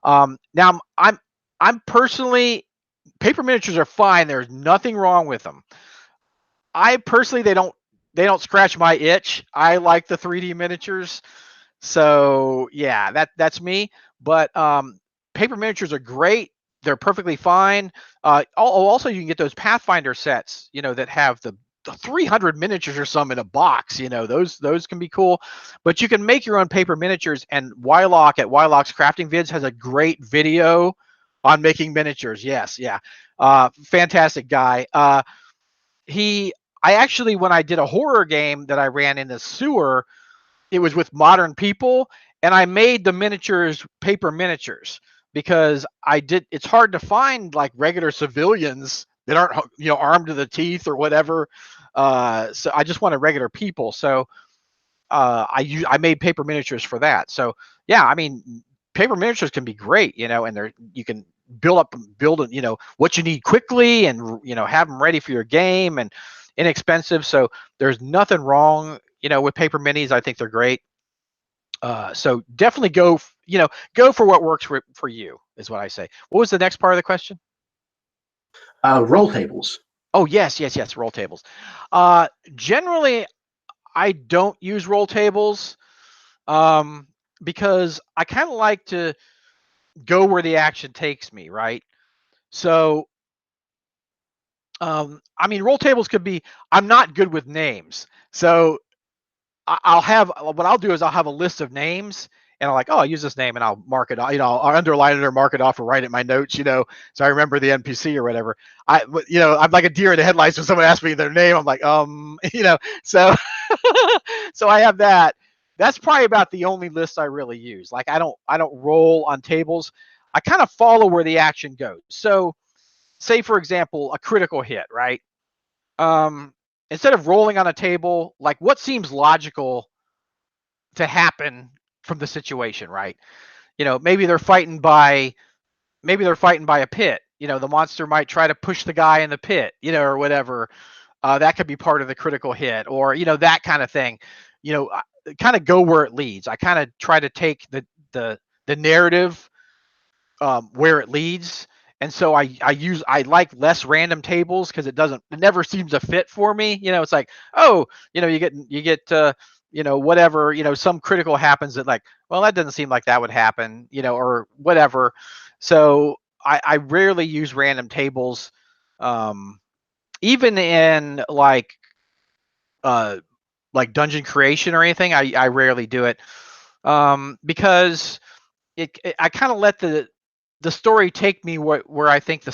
Now I'm personally, paper miniatures are fine. There's nothing wrong with them. I personally, they don't scratch my itch. I like the 3D miniatures. So yeah, that's me. But paper miniatures are great. They're perfectly fine. Also, you can get those Pathfinder sets, that have the 300 miniatures or some in a box. Those can be cool. But you can make your own paper miniatures. And Wylock at Wylock's Crafting Vids has a great video on making miniatures. Yes, yeah, fantastic guy. I actually, when I did a horror game that I ran in the sewer, it was with modern people, and I made the miniatures paper miniatures because it's hard to find like regular civilians that aren't, armed to the teeth or whatever. So I just wanted regular people. So I made paper miniatures for that. So yeah, I mean, paper miniatures can be great, and you can build what you need quickly, and have them ready for your game and inexpensive. So there's nothing wrong, with paper minis. I think they're great. So definitely go for what works for you, is what I say. What was the next part of the question? Roll tables. Oh, yes. Roll tables. Generally, I don't use roll tables because I kind of like to go where the action takes me, right? So, I mean, roll tables could be, I'm not good with names. So what I'll do is I'll have a list of names, and I'm like, oh, I'll use this name, and I'll mark it, I'll underline it or mark it off or write it in my notes, so I remember the NPC or whatever. I'm like a deer in the headlights when someone asks me their name. I'm like, so, so I have that. That's probably about the only list I really use. Like I don't roll on tables. I kind of follow where the action goes. So say, for example, a critical hit, right? Instead of rolling on a table, like what seems logical to happen from the situation, right? Maybe they're fighting by a pit. The monster might try to push the guy in the pit, or whatever. That could be part of the critical hit, or that kind of thing. Kind of go where it leads. I kind of try to take the narrative where it leads. And so I like less random tables because it never seems to fit for me. It's like, oh, you get whatever, some critical happens that like, well, that doesn't seem like that would happen, or whatever. So I rarely use random tables, even in like dungeon creation or anything. I rarely do it because I kind of let the story take me where I think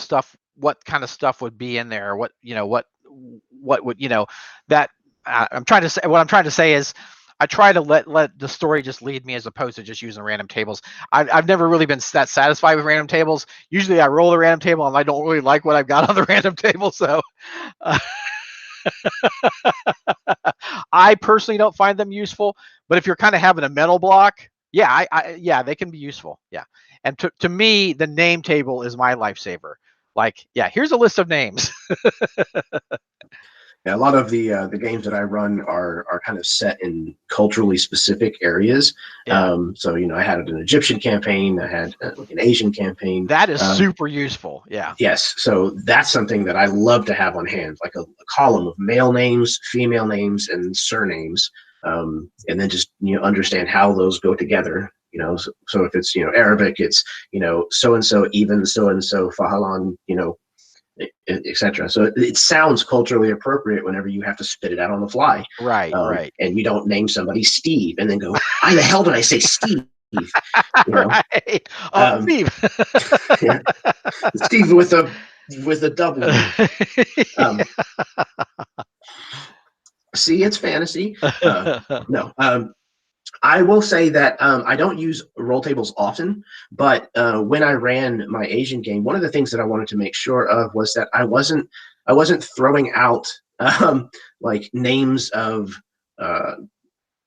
what kind of stuff would be in there, what would, that what I'm trying to say is I try to let the story just lead me as opposed to just using random tables. I've never really been that satisfied with random tables. Usually I roll a random table and I don't really like what I've got on the random table. So I personally don't find them useful, but if you're kind of having a mental block, yeah, yeah, they can be useful. Yeah. And to me, the name table is my lifesaver. Like, yeah, here's a list of names. Yeah, a lot of the games that I run are kind of set in culturally specific areas. Yeah. So I had an Egyptian campaign, I had like an Asian campaign. That is super useful. Yeah. Yes, so that's something that I love to have on hand, like a column of male names, female names, and surnames, and then just understand how those go together. So if it's Arabic, it's so and so, even so and so, Fahalan, etc. So it sounds culturally appropriate whenever you have to spit it out on the fly. Right. And you don't name somebody Steve and then go, why the hell did I say Steve? Right. Steve. Yeah. Steve with a with a W. See, it's fantasy. No. I will say that I don't use roll tables often, but when I ran my Asian game, one of the things that I wanted to make sure of was that I wasn't throwing out like names of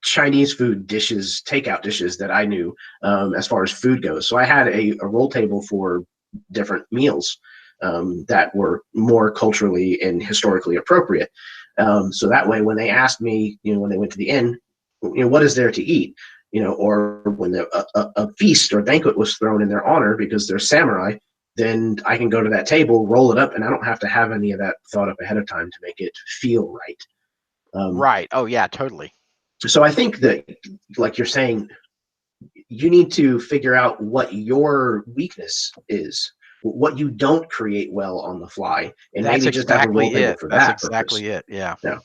Chinese food dishes, takeout dishes that I knew as far as food goes. So I had a roll table for different meals that were more culturally and historically appropriate. So that way, when they asked me, when they went to the inn, what is there to eat? Or when a feast or banquet was thrown in their honor because they're samurai, then I can go to that table, roll it up, and I don't have to have any of that thought up ahead of time to make it feel right. Right. Oh, yeah, totally. So I think that, like you're saying, you need to figure out what your weakness is, what you don't create well on the fly, and That's maybe just have a roll exactly table it. for That's that exactly purpose. it. Yeah. Yeah,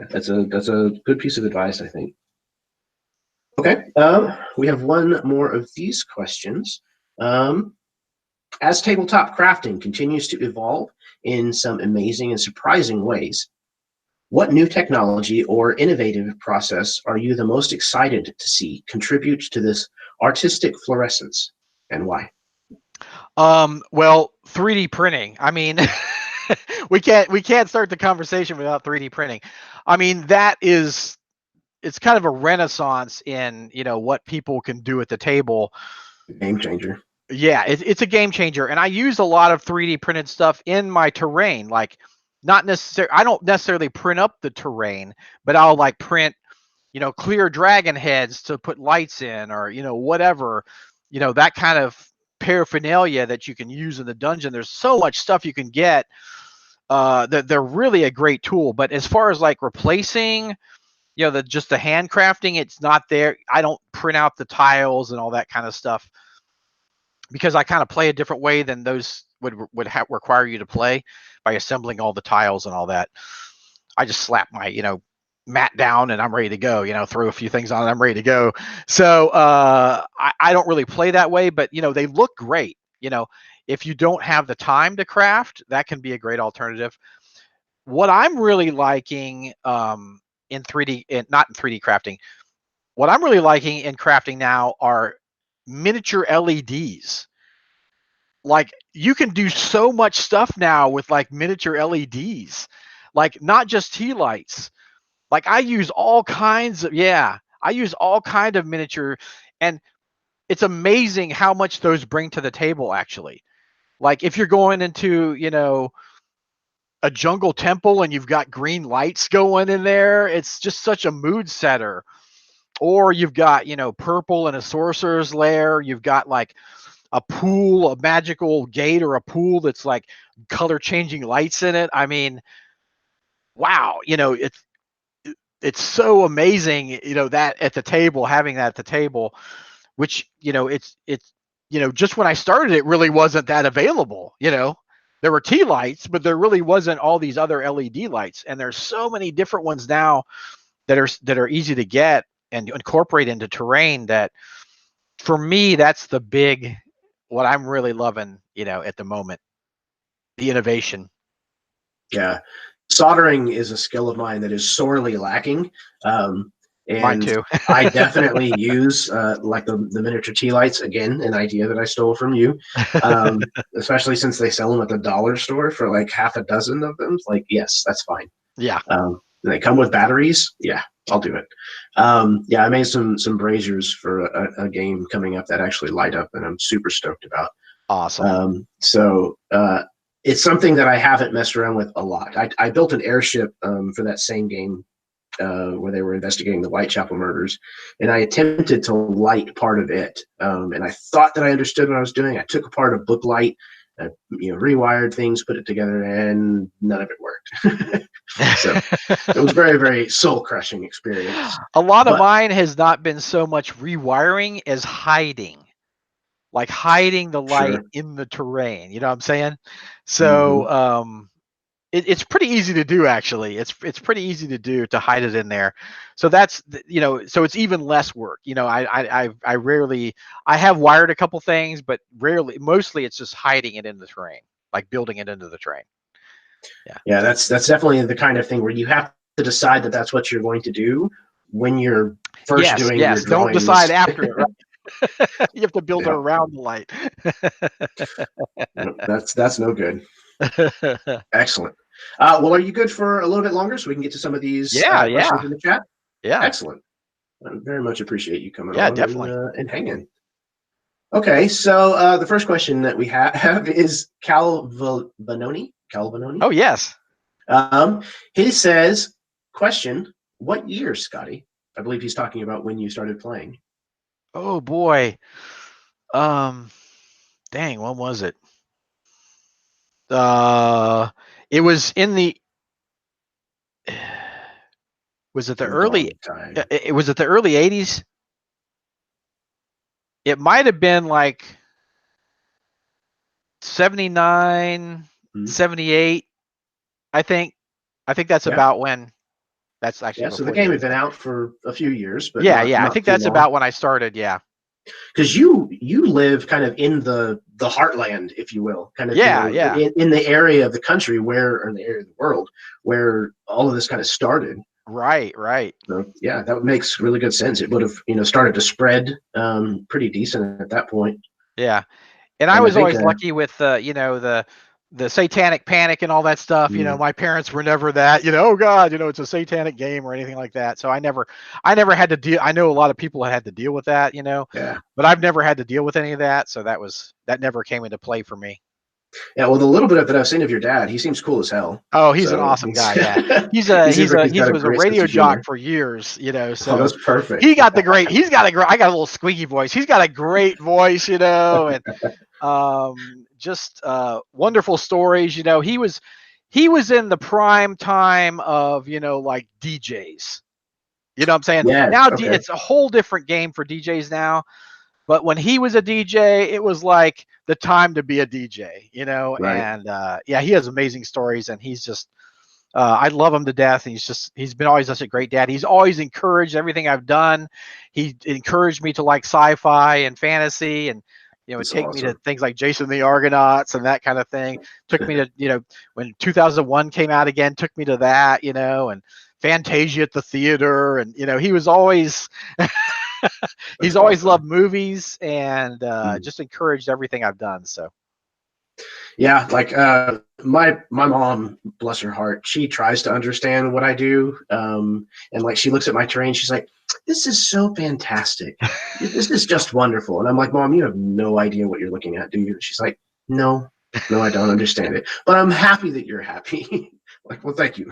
that's a good piece of advice, I think. Okay, we have one more of these questions. As tabletop crafting continues to evolve in some amazing and surprising ways, what new technology or innovative process are you the most excited to see contribute to this artistic fluorescence, and why? Well, 3D printing. I mean, we can't start the conversation without 3D printing. I mean, it's kind of a renaissance in, what people can do at the table. Game changer. Yeah, it's a game changer. And I use a lot of 3D printed stuff in my terrain. Like, not necessarily, I don't necessarily print up the terrain, but I'll like print, clear dragon heads to put lights in, or, whatever, that kind of paraphernalia that you can use in the dungeon. There's so much stuff you can get that they're really a great tool. But as far as like replacing, just the handcrafting, it's not there. I don't print out the tiles and all that kind of stuff because I kind of play a different way than those would require you to play by assembling all the tiles and all that. I just slap my, mat down and I'm ready to go, throw a few things on and I'm ready to go. So I don't really play that way, but, they look great. If you don't have the time to craft, that can be a great alternative. What I'm really liking in 3D, not in 3D crafting, what I'm really liking in crafting now are miniature LEDs. Like, you can do so much stuff now with like miniature LEDs, like not just tea lights. Like, I use all kinds of, miniature, and it's amazing how much those bring to the table, actually. Like, if you're going into, a jungle temple and you've got green lights going in there, it's just such a mood setter. Or you've got, purple in a sorcerer's lair. You've got like a pool, a magical gate or a pool that's like color changing lights in it. I mean, wow, it's so amazing, that at the table, having that at the table, which, it's, just when I started, it really wasn't that available. There were tea lights, but there really wasn't all these other LED lights. And there's so many different ones now that are easy to get and incorporate into terrain that, for me, that's what I'm really loving, at the moment, the innovation. Yeah, soldering is a skill of mine that is sorely lacking. Mine And too. I definitely use like the miniature tea lights, again, an idea that I stole from you, especially since they sell them at the dollar store for like half a dozen of them. Like, yes, that's fine. Yeah. They come with batteries. Yeah, I'll do it. Yeah, I made some braziers for a game coming up that actually light up, and I'm super stoked about. Awesome. So it's something that I haven't messed around with a lot. I built an airship for that same game where they were investigating the Whitechapel murders, and I attempted to light part of it. And I thought that I understood what I was doing. I took apart a book light, rewired things, put it together, and none of it worked. So it was very, very soul-crushing experience. A lot of But mine has not been so much rewiring as hiding, like hiding the light sure. in the terrain. You know what I'm saying? Mm-hmm. So it's pretty easy to do, actually. It's pretty easy to do, to hide it in there. So that's, so it's even less work. I have wired a couple things, but rarely, mostly it's just hiding it in the terrain. like building it into the terrain. Yeah, that's definitely the kind of thing where you have to decide that that's what you're going to do when you're first doing your Yes. Don't drawings. decide after it. Right? You have to build it Yeah, around the light. that's no good. Excellent. Well, are you good for a little bit longer so we can get to some of these Yeah. questions in the chat? Yeah. Excellent. I very much appreciate you coming Yeah, on definitely. and hanging. Okay, so the first question that we have is Cal Vanoni. Oh, yes. He says, question, what year, Scotty? I believe he's talking about when you started playing. Oh boy. Dang, when was it? It was in the was it the early Time. was it the early 80s? It might have been like 79, 78, I think. I think that's about when. That's actually So the before the game had 80s. been out for a few years, but Yeah, I not think too that's long. about when I started. Yeah. Because you live kind of in the heartland, if you will, kind of in the area of the country or in the area of the world where all of this kind of started. Right. So yeah, that makes really good sense. It would have started to spread pretty decent at that point. Yeah, and I was always lucky with the satanic panic and all that stuff. My parents were never that, oh God, it's a satanic game or anything like that. So I never had to deal. I know a lot of people had to deal with that, but I've never had to deal with any of that. So that never came into play for me. Yeah, well, the little bit that I've seen of your dad, he seems cool as hell. Oh, he's an awesome guy. Yeah, he was a radio jock for years. So that's perfect. I got a little squeaky voice. He's got a great voice, and just wonderful stories. He was in the prime time of like DJs. You know what I'm saying? Yeah. Now okay. it's a whole different game for DJs now. But when he was a DJ, it was like the time to be a DJ, Right. and he has amazing stories, and he's just, I love him to death. And he's been always such a great dad. He's always encouraged everything I've done. He encouraged me to like sci-fi and fantasy, and take me to things like Jason the Argonauts and that kind of thing. Took me to, when 2001 came out again, took me to that, and Fantasia at the theater, and he was always he's always loved movies and just encouraged everything I've done. So yeah, like my mom, bless her heart, she tries to understand what I do, and like she looks at my terrain, she's like, this is so fantastic, this is just wonderful. And I'm like, Mom, you have no idea what you're looking at, do you? She's like, no, I don't understand it, but I'm happy that you're happy. Like, well, thank you.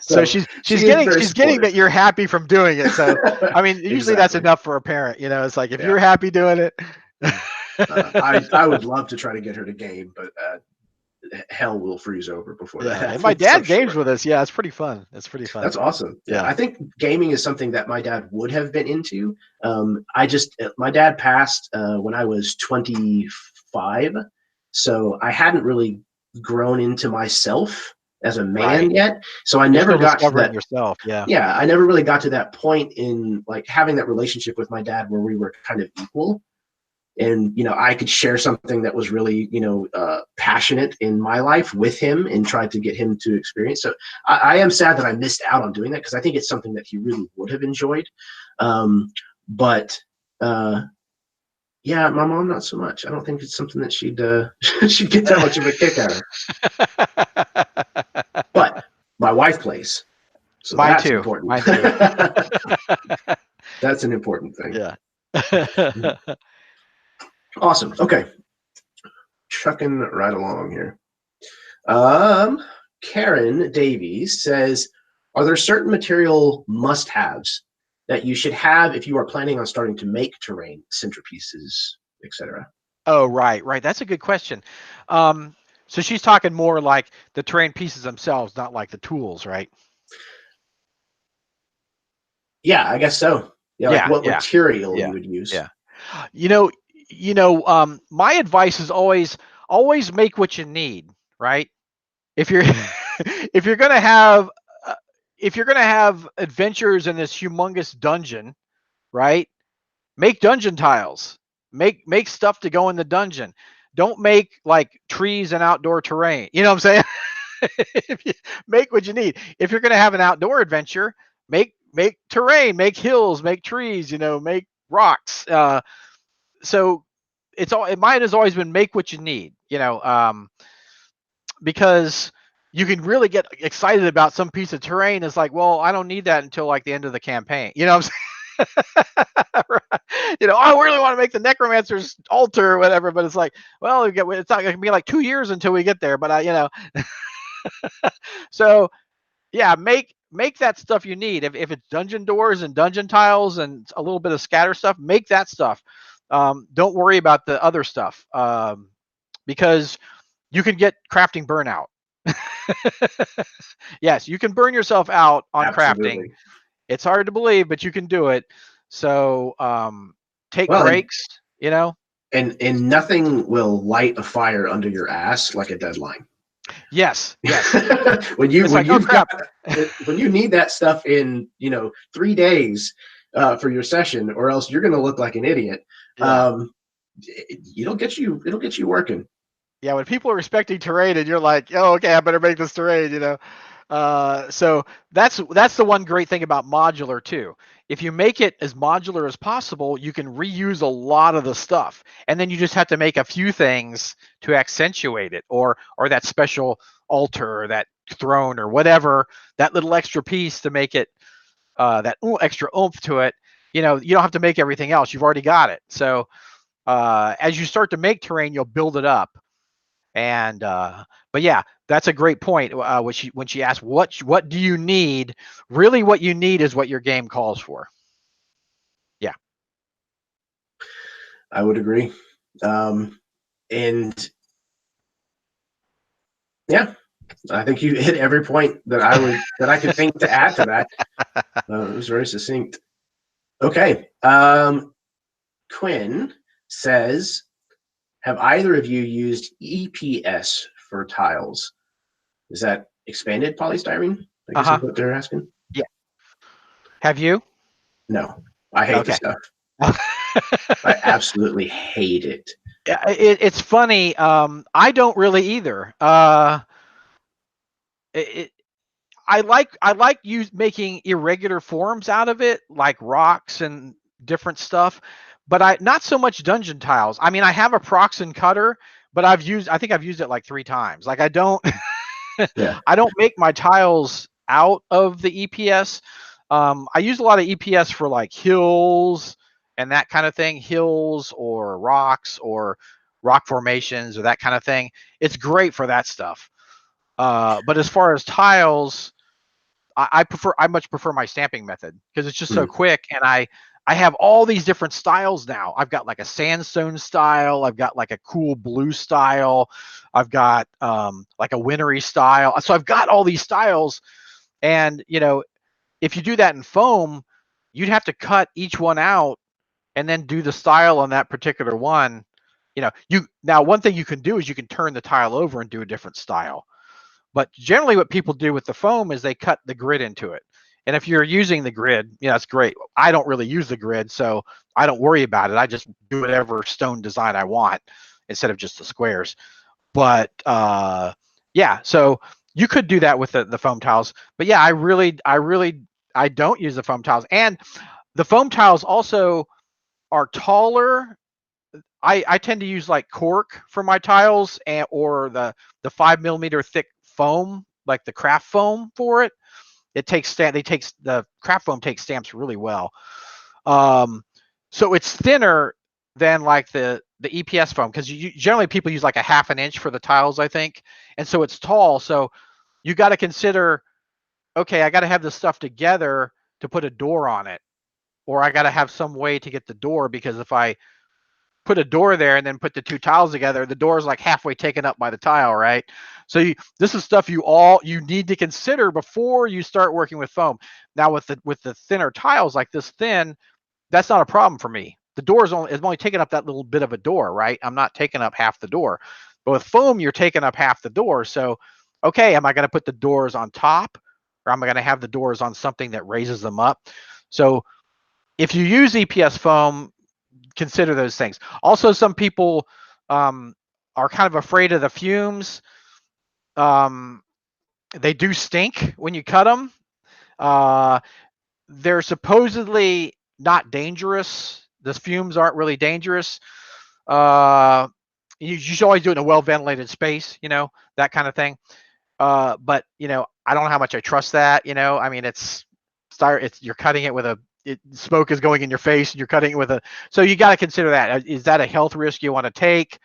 So she's getting that you're happy from doing it. So I mean, usually that's enough for a parent. It's like if you're happy doing it. I would love to try to get her to game, but hell will freeze over before that happens. And my dad games with us. Yeah, it's pretty fun. That's awesome. Yeah, I think gaming is something that my dad would have been into. My dad passed when I was 25, so I hadn't really grown into myself as a man yet, so I never got to that yourself. I never really got to that point in like having that relationship with my dad where we were kind of equal, and I could share something that was really passionate in my life with him and tried to get him to experience. So I am sad that I missed out on doing that, because I think it's something that he really would have enjoyed, but yeah, my mom not so much. I don't think it's something that she'd get that much of a kick out of. But my wife plays, so that's important. Mine too. That's an important thing. Yeah. Awesome. Okay, trucking right along here. Karen Davies says, are there certain material must-haves that you should have if you are planning on starting to make terrain, centerpieces, etc.? Oh, right. That's a good question. So she's talking more like the terrain pieces themselves, not like the tools, right? Yeah, I guess so. Yeah, like what material you would use. Yeah. My advice is always make what you need, right? If you're if you're gonna have adventures in this humongous dungeon, right? Make dungeon tiles. Make stuff to go in the dungeon. don't make like trees and outdoor terrain. You know what I'm saying? If you make what you need. If you're going to have an outdoor adventure, make terrain, make hills, make trees, make rocks. So mine has always been make what you need, because you can really get excited about some piece of terrain. It's like, well, I don't need that until like the end of the campaign. You know what I'm saying? I really want to make the necromancer's altar or whatever, but it's like, well, it's not going to be like 2 years until we get there. But so yeah, make that stuff you need. If it's dungeon doors and dungeon tiles and a little bit of scatter stuff, make that stuff. Don't worry about the other stuff, because you can get crafting burnout. Yes, you can burn yourself out on crafting. It's hard to believe, but you can do it. So take breaks, And nothing will light a fire under your ass like a deadline. Yes. when you need that stuff in 3 days for your session, or else you're going to look like an idiot. Yeah. It'll get you working. Yeah, when people are respecting terrain and you're like, oh, okay, I better make this terrain, So that's the one great thing about modular too. If you make it as modular as possible, you can reuse a lot of the stuff, and then you just have to make a few things to accentuate it, or that special altar, or that throne, or whatever, that little extra piece to make it that extra oomph to it. You don't have to make everything else. You've already got it. So as you start to make terrain, you'll build it up. And but yeah, that's a great point. When she asked what do you need, really what you need is what your game calls for. Yeah, I would agree. And yeah, I think you hit every point that I could think to add to that. It was very succinct. Okay. Quinn says, have either of you used EPS for tiles? Is that expanded polystyrene? I guess is what they're asking. Yeah. Have you? No. I hate the stuff. I absolutely hate it. It's funny. I don't really either. I like you making irregular forms out of it, like rocks and different stuff, but not so much dungeon tiles. I mean, I have a Proxen cutter, but I think I've used it like 3 times. Like I don't I don't make my tiles out of the EPS. I use a lot of EPS for like hills and that kind of thing, hills or rocks or rock formations or that kind of thing. It's great for that stuff. But as far as tiles, I much prefer my stamping method because it's just so quick, and I have all these different styles now. I've got like a sandstone style, I've got like a cool blue style, I've got like a wintry style. So I've got all these styles, and if you do that in foam, you'd have to cut each one out and then do the style on that particular one. Now one thing you can do is you can turn the tile over and do a different style. But generally what people do with the foam is they cut the grid into it. And if you're using the grid, that's great. I don't really use the grid, so I don't worry about it. I just do whatever stone design I want instead of just the squares. But yeah, so you could do that with the foam tiles. But yeah, I don't use the foam tiles. And the foam tiles also are taller. I tend to use like cork for my tiles, or the 5mm thick foam, like the craft foam for it. The craft foam takes stamps really well. So it's thinner than like the EPS foam, because generally people use like a 1/2 inch for the tiles, I think, and so it's tall. So you got to consider, okay, I got to have this stuff together to put a door on it, or I got to have some way to get the door, because if I put a door there and then put the 2 tiles together, the door is like halfway taken up by the tile, right? So this is stuff you need to consider before you start working with foam. Now with the thinner tiles like this thin, that's not a problem for me. The door is only taking up that little bit of a door, right? I'm not taking up half the door. But with foam, you're taking up half the door. So, okay, am I going to put the doors on top, or am I going to have the doors on something that raises them up? So if you use EPS foam, consider those things. Also, some people are kind of afraid of the fumes. They do stink when you cut them. They're supposedly not dangerous. The fumes aren't really dangerous. You should always do it in a well ventilated space, that kind of thing. But I don't know how much I trust that. I mean, you're cutting it with smoke is going in your face, and you're cutting it with so you got to consider that. Is that a health risk you want to take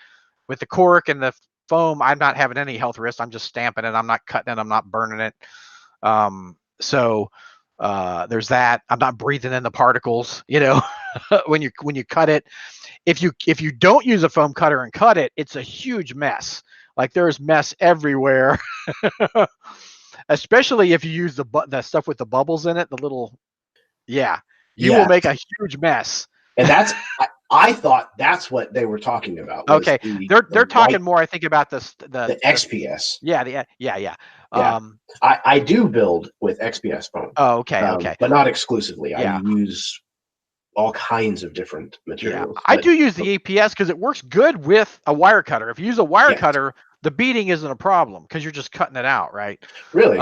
with the cork and the foam? I'm not having any health risk. I'm just stamping it. I'm not cutting it. I'm not burning it. So there's that. I'm not breathing in the particles, when you cut it. If you don't use a foam cutter and cut it, it's a huge mess. Like there's mess everywhere. Especially if you use the stuff with the bubbles in it, the little, you will make a huge mess. And I thought that's what they were talking about. Okay, they're talking more, I think, about the XPS. Yeah. I do build with XPS foam. Oh, okay. But not exclusively. Yeah. I use all kinds of different materials. I do use the EPS because it works good with a wire cutter. If you use a wire cutter, the beating isn't a problem because you're just cutting it out, right? Really?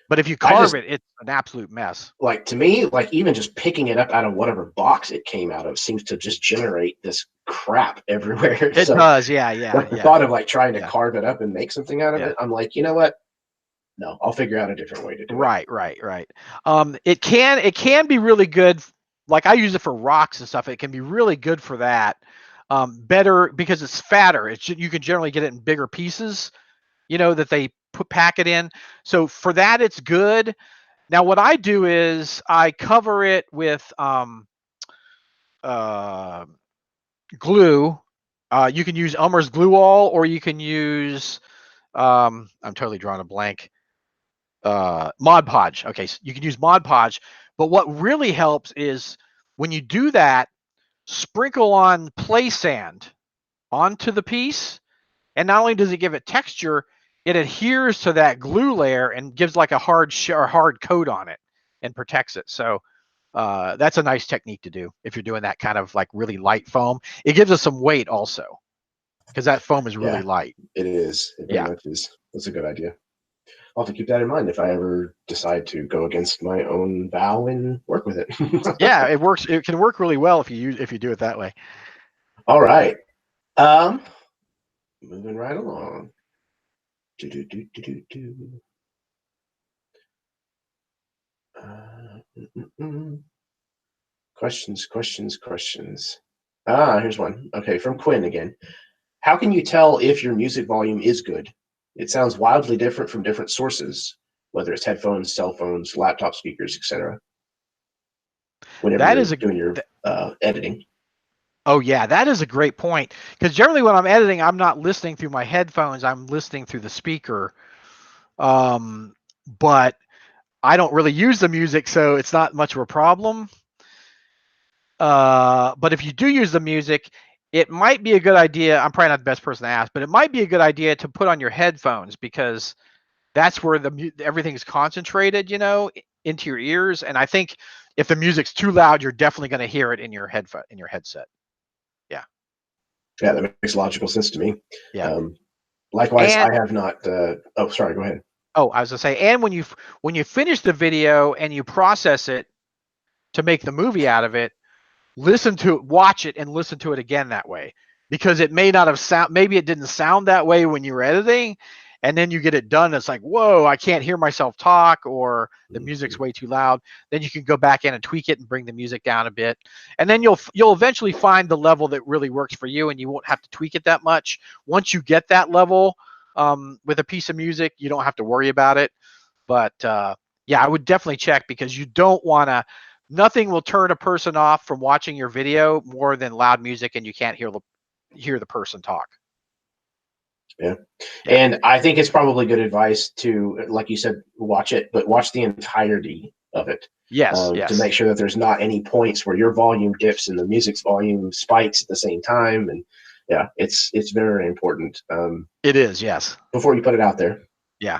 But if you carve it, it's an absolute mess. Like to me, like even just picking it up out of whatever box it came out of seems to just generate this crap everywhere. It does, yeah. The thought of like trying to carve it up and make something out of it, I'm like, you know what? No, I'll figure out a different way to do it. Right. It can be really good. Like I use it for rocks and stuff. It can be really good for that. Better because it's fatter. You can generally get it in bigger pieces, that they pack it in. So for that, it's good. Now, what I do is I cover it with glue. You can use Elmer's glue all, or you can use I'm totally drawing a blank. Mod Podge. Okay, so you can use Mod Podge, but what really helps is when you do that, sprinkle on play sand onto the piece, and not only does it give it texture, it adheres to that glue layer and gives like a hard coat on it and protects it. So that's a nice technique to do if you're doing that kind of like really light foam. It gives us some weight also because that foam is really light. It is. It very much is. That's a good idea. I'll have to keep that in mind if I ever decide to go against my own vow and work with it. Yeah, it works. It can work really well if you do it that way. All right. Moving right along. Questions. Here's one. Okay, from Quinn again. How can you tell if your music volume is good? It sounds wildly different from different sources, whether it's headphones, cell phones, laptop speakers, etc. Whenever you're doing your editing. Oh yeah, that is a great point. Because generally when I'm editing, I'm not listening through my headphones. I'm listening through the speaker. But I don't really use the music, so it's not much of a problem. But if you do use the music, it might be a good idea. I'm probably not the best person to ask, but it might be a good idea to put on your headphones because that's where everything's concentrated, into your ears. And I think if the music's too loud, you're definitely going to hear it in your headset. Yeah. Yeah, that makes logical sense to me. Yeah. Likewise, I have not. Oh, sorry. Go ahead. Oh, I was going to say, and when you finish the video and you process it to make the movie out of it, watch it and listen to it again that way, because it may not have maybe it didn't sound that way when you were editing, and then you get it done. It's like, whoa, I can't hear myself talk, or the music's way too loud. Then you can go back in and tweak it and bring the music down a bit. And then you'll eventually find the level that really works for you, and you won't have to tweak it that much. Once you get that level with a piece of music, you don't have to worry about it. But yeah, I would definitely check, because you don't want to. Nothing will turn a person off from watching your video more than loud music, and you can't hear the person talk. Yeah. And I think it's probably good advice to, like you said, watch it, but watch the entirety of it. Yes. To make sure that there's not any points where your volume dips and the music's volume spikes at the same time. And yeah, it's very important. It is, yes. Before you put it out there. Yeah.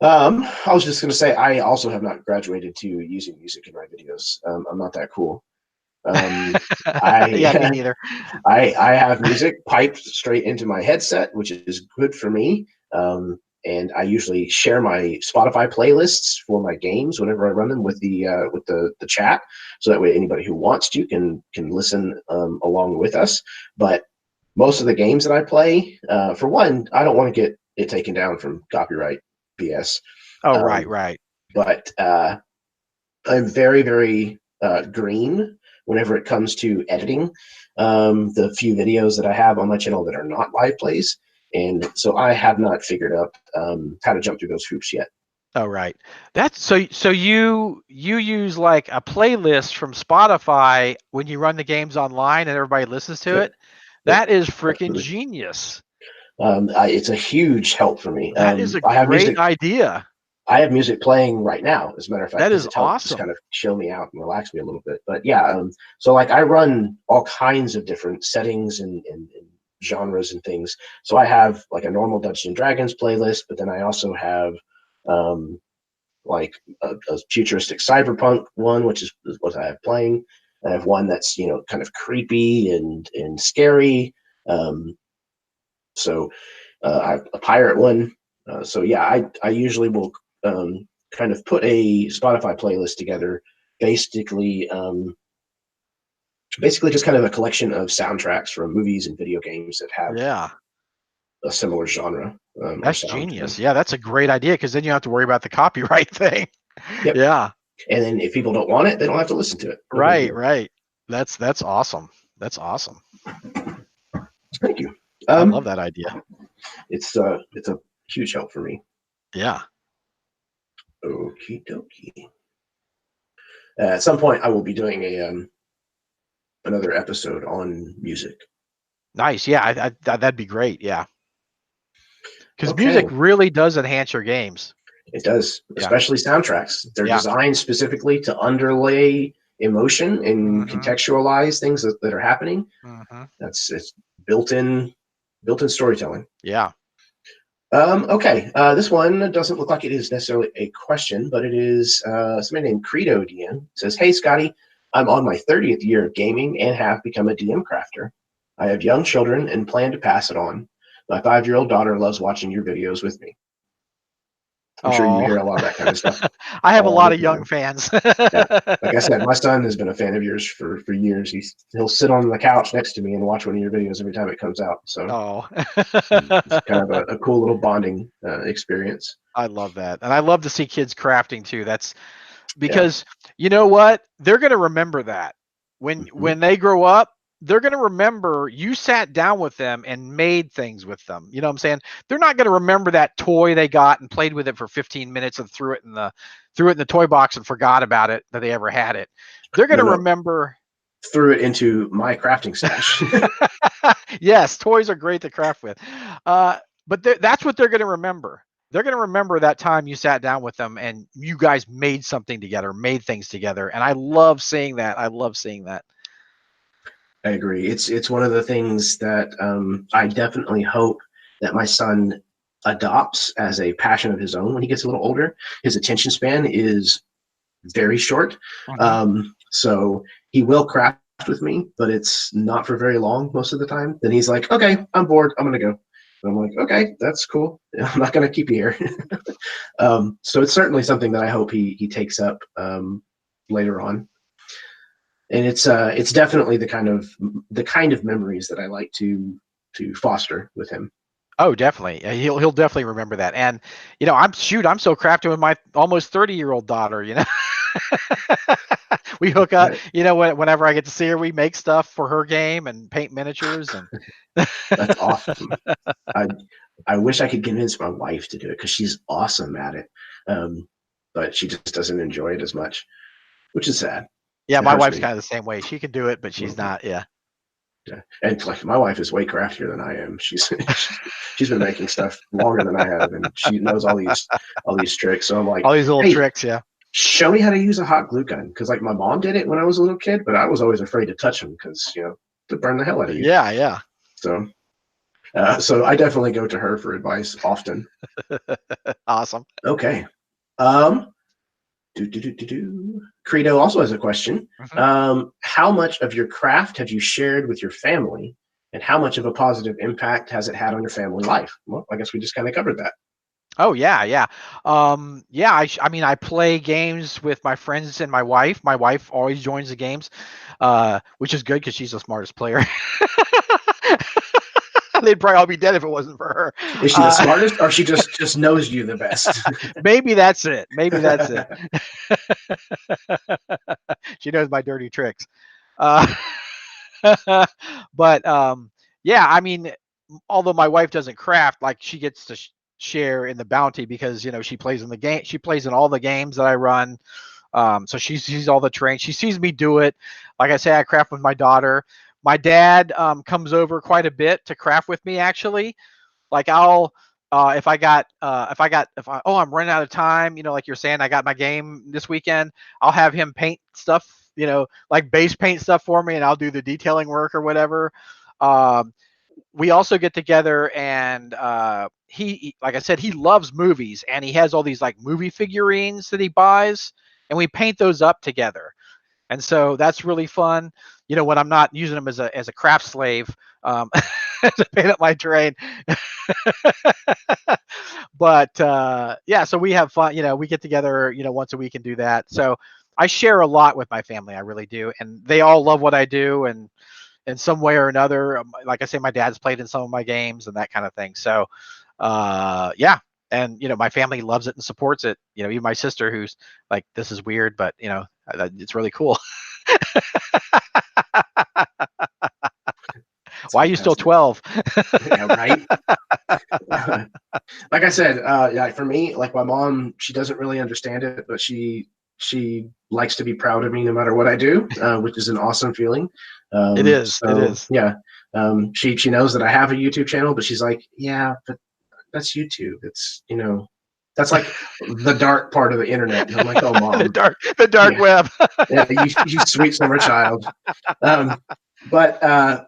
I was just going to say, I also have not graduated to using music in my videos. I'm not that cool. Yeah, me I neither. I have music piped straight into my headset, which is good for me. And I usually share my Spotify playlists for my games whenever I run them with the chat, so that way anybody who wants to can listen along with us. But most of the games that I play, for one, I don't want to get it taken down from copyright BS. Oh, right, Um, right. but I'm very, very green whenever it comes to editing the few videos that I have on my channel that are not live plays. And so I have not figured out how to jump through those hoops yet. Oh, right. That's so you use like a playlist from Spotify when you run the games online and everybody listens to Yep, it. yep, That is freaking absolutely. genius. It's a huge help for me. That is a great idea. I have music playing right now, as a matter of fact, That because is it helps just awesome. kind of chill me out and relax me a little bit. But yeah, so like I run all kinds of different settings and genres and things. So I have like a normal Dungeons and Dragons playlist, but then I also have um, like a futuristic cyberpunk one, which is what I have playing. I have one that's kind of creepy and scary. Um, so I have a pirate one. So yeah, I usually will kind of put a Spotify playlist together, basically basically just kind of a collection of soundtracks from movies and video games that have Yeah. a similar genre or That's sound to genius. them. Yeah, that's a great idea because then you don't have to worry about the copyright thing. Yep. Yeah. And then if people don't want it, they don't have to listen to it. No big Right, deal. right. That's awesome. That's awesome. Thank you. I love that idea. It's a huge help for me. Yeah. Okie dokie. At some point, I will be doing a another episode on music. Nice. Yeah, that'd be great. Yeah. Because music Okay. really does enhance your games. It does, Yeah. especially soundtracks. They're Yeah. designed specifically to underlay emotion and Hmm. contextualize things that are happening. Hmm. It's built in storytelling. Yeah. Okay, this one doesn't look like it is necessarily a question, but it is somebody named Credo DM. It says, "Hey Scotty, I'm on my 30th year of gaming and have become a DM crafter. I have young children and plan to pass it on. My 5-year-old daughter loves watching your videos with me." I'm sure you Oh, hear a lot of that kind of stuff I have a all lot the of young time. fans. Yeah. Like I said, my son has been a fan of yours for years. He'll sit on the couch next to me and watch one of your videos every time it comes out. So Oh, it's kind of a cool little bonding experience. I love that. And I love to see kids crafting too. That's Yeah. because you know what? They're going to remember that Hmm. when they grow up, they're going to remember you sat down with them and made things with them. You know what I'm saying? They're not going to remember that toy they got and played with it for 15 minutes and threw it in the toy box and forgot about it that they ever had it. They're going No, to no. remember. Threw it into my crafting stash. Yes, toys are great to craft with. But that's what they're going to remember. They're going to remember that time you sat down with them and you guys made something together, made things together. And I love seeing that. I love seeing that. I agree. It's one of the things that I definitely hope that my son adopts as a passion of his own when he gets a little older. His attention span is very short. Mhm. So he will craft with me, but it's not for very long most of the time. Then he's like, okay, I'm bored. I'm going to go. And I'm like, okay, that's cool. I'm not going to keep you here. So it's certainly something that I hope he takes up later on. And it's definitely the kind of memories that I like to foster with him. Oh, definitely. He'll definitely remember that. And I'm so crafty with my almost 30-year-old daughter, We hook up, That, whenever I get to see her, we make stuff for her game and paint miniatures and that's awesome. I I wish I could convince my wife to do it because she's awesome at it, um, but she just doesn't enjoy it as much, which is sad. yeah, It my hurts wife's me. kind of the same way. She can do it, but she's Mhm. not. Yeah. Yeah. And like my wife is way craftier than I am. She's been making stuff longer than I have, and she knows all these tricks. So I'm like, All these little hey, tricks. Yeah. show me how to use a hot glue gun because like my mom did it when I was a little kid, but I was always afraid to touch them because to burn the hell out of you. Yeah. Yeah. So so I definitely go to her for advice often. Awesome. Okay. Um, Credo also has a question. Mhm. How much of your craft have you shared with your family, and how much of a positive impact has it had on your family life? Well, I guess we just kind of covered that. Oh yeah, yeah. Yeah, I mean, I play games with my friends and my wife. My wife always joins the games, which is good because she's the smartest player. They'd probably all be dead if it wasn't for her. Is she the smartest, or she just knows you the best? Maybe that's it. Maybe that's it. She knows my dirty tricks. Uh, but yeah, I mean, although my wife doesn't craft, like she gets to share in the bounty because she plays in the game. She plays in all the games that I run. So she sees all the terrain. She sees me do it. Like I say, I craft with my daughter. My dad comes over quite a bit to craft with me. Actually, like I'll if I oh, I'm running out of time, like you're saying, I got my game this weekend. I'll have him paint stuff, like base paint stuff for me, and I'll do the detailing work or whatever. Um, we also get together and like I said, he loves movies and he has all these like movie figurines that he buys, and we paint those up together. And so that's really fun. When I'm not using them as a craft slave, to paint up my terrain. But yeah, so we have fun. We get together, once a week and do that. So I share a lot with my family. I really do, and they all love what I do, and in some way or another. Like I say, my dad's played in some of my games and that kind of thing. So yeah. And my family loves it and supports it. Even my sister, who's like, "This is weird, but it's really cool." That's Why are you still fantastic. 12? Yeah, right. Like I said, yeah, for me, like my mom, she doesn't really understand it, but she likes to be proud of me no matter what I do, which is an awesome feeling. It is. It So is. yeah, she knows that I have a YouTube channel, but she's like, yeah, but that's YouTube. It's that's like the dark part of the internet. And I'm like, oh, the mom, dark yeah, web. yeah, you sweet summer child. But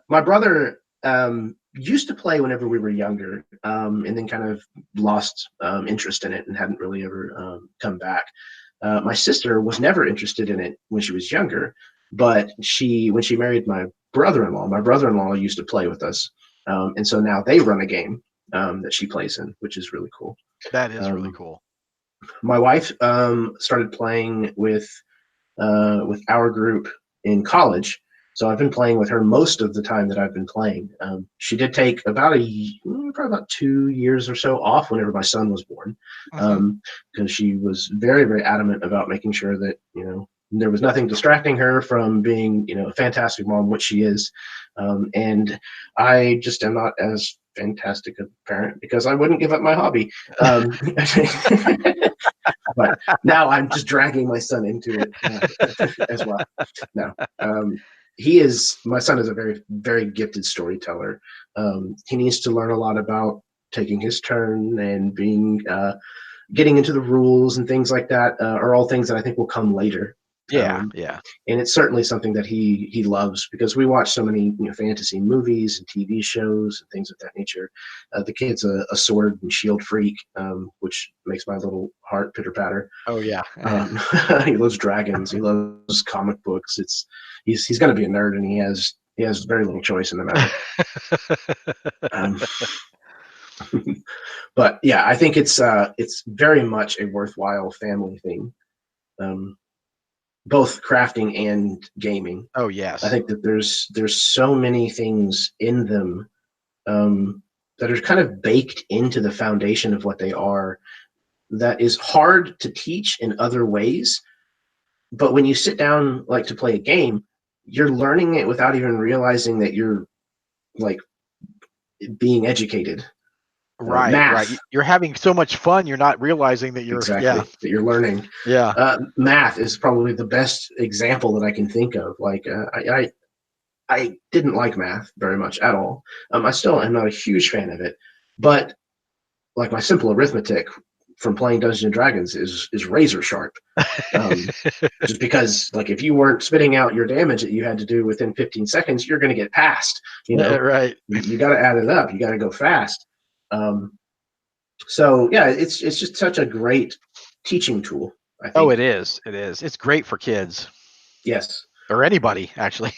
my brother used to play whenever we were younger, and then kind of lost interest in it and hadn't really ever come back. My sister was never interested in it when she was younger, but when she married my brother-in-law used to play with us, and so now they run a game that she plays in, which is really cool. That is really Um, cool. my wife started playing with our group in college. So I've been playing with her most of the time that I've been playing. She did take probably about 2 years or so off whenever my son was born, Hmm. because she was very, very adamant about making sure that there was nothing distracting her from being a fantastic mom, which she is. And I just am not as fantastic a parent because I wouldn't give up my hobby. But now I'm just dragging my son into it as well. No, my son is a very, very gifted storyteller. He needs to learn a lot about taking his turn and getting into the rules and things like that, are all things that I think will come later. Yeah, Um, yeah. and it's certainly something that he loves because we watch so many fantasy movies and TV shows and things of that nature. The kid's a sword and shield freak, which makes my little heart pitter patter. Oh yeah. He loves dragons. He loves comic books. He's going to be a nerd, and he has very little choice in the matter. Um, but yeah, I think it's very much a worthwhile family thing. Um, Both crafting and gaming. Oh I yes. think that there's so many things in them that are kind of baked into the foundation of what they are that is hard to teach in other ways. But when you sit down like to play a game, you're learning it without even realizing that you're like being educated. Right, right. Math, You're having so much fun, you're not realizing that you're yeah, exactly, that you're learning. yeah. Math is probably the best example that I can think of. Like I didn't like math very much at all. I still am not a huge fan of it, but like my simple arithmetic from playing Dungeons and Dragons is razor sharp. Um, just because like if you weren't spitting out your damage that you had to do within 15 seconds, you're going to get passed. Right. You got to add it up. You got to go fast. So yeah, it's just such a great teaching tool. I Oh, think. it is. It is. It's great for kids Yes. or anybody, actually.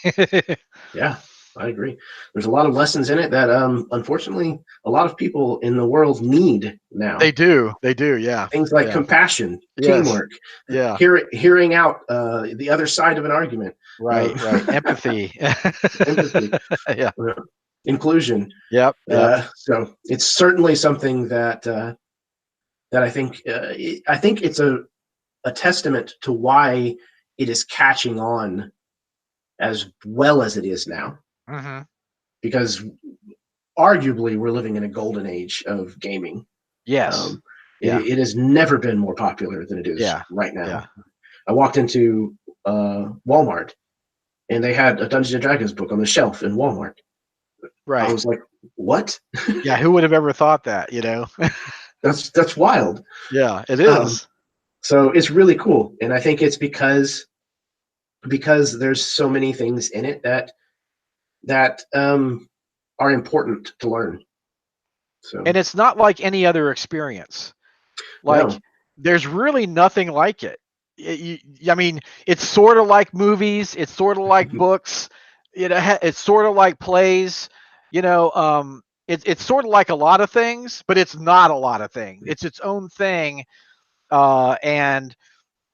Yeah, I agree. There's a lot of lessons in it that, unfortunately, a lot of people in the world need They now. do. They do. Yeah. Things like Yeah. compassion, Yes. teamwork, Yeah. hearing out the other side of an argument, Right. Right. Empathy. empathy, Yeah. uh, inclusion. Yep. Yep. So it's certainly something that I think it's a testament to why it is catching on as well as it is now, Hmm. because arguably we're living in a golden age of gaming. Yes. Um, Yeah. it has never been more popular than it is Yeah. right Yeah. now. I walked into Walmart and they had a Dungeons and Dragons book on the shelf in Walmart. I Right. was like, "What? Yeah. Who would have ever thought that? That's wild." Yeah. It Um, is. so it's really cool, and I think it's because there's so many things in it that are important to learn. So And it's not like any other experience. Like no, there's really nothing like it. I mean, it's sort of like movies. It's sort of like books. It's sort of like plays. It's sort of like a lot of things, but it's not a lot of things. It's its own thing. And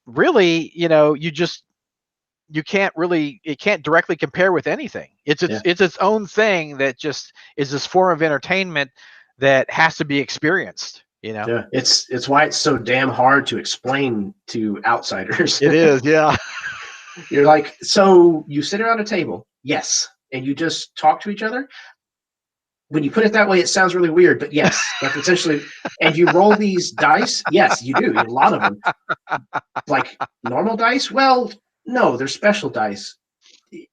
really, you can't really, it can't directly compare with anything. yeah, It's its own thing that just is this form of entertainment that has to be experienced. yeah. It's why it's so damn hard to explain to outsiders. It is, yeah. You're like, so you sit around a table, yes, and you just talk to each other. When you put it that way, it sounds really weird, but yes, that's essentially. And you roll these dice. Yes, you do. A lot of them, like normal dice. Well, no, they're special dice.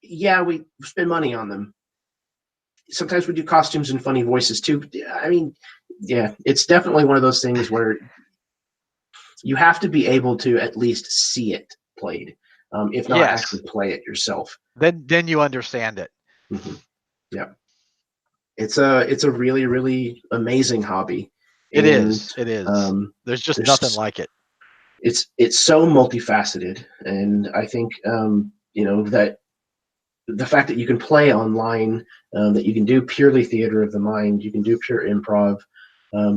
Yeah, we spend money on them. Sometimes we do costumes and funny voices too. I mean, yeah, it's definitely one of those things where you have to be able to at least see it played, if not Yes. actually play it yourself. Then you understand it. Hmm. Yeah, it's a really really amazing hobby, It and is. It is. um, There's just nothing there's like it. it's so multifaceted, and I think that the fact that you can play online, that you can do purely theater of the mind, you can do pure improv,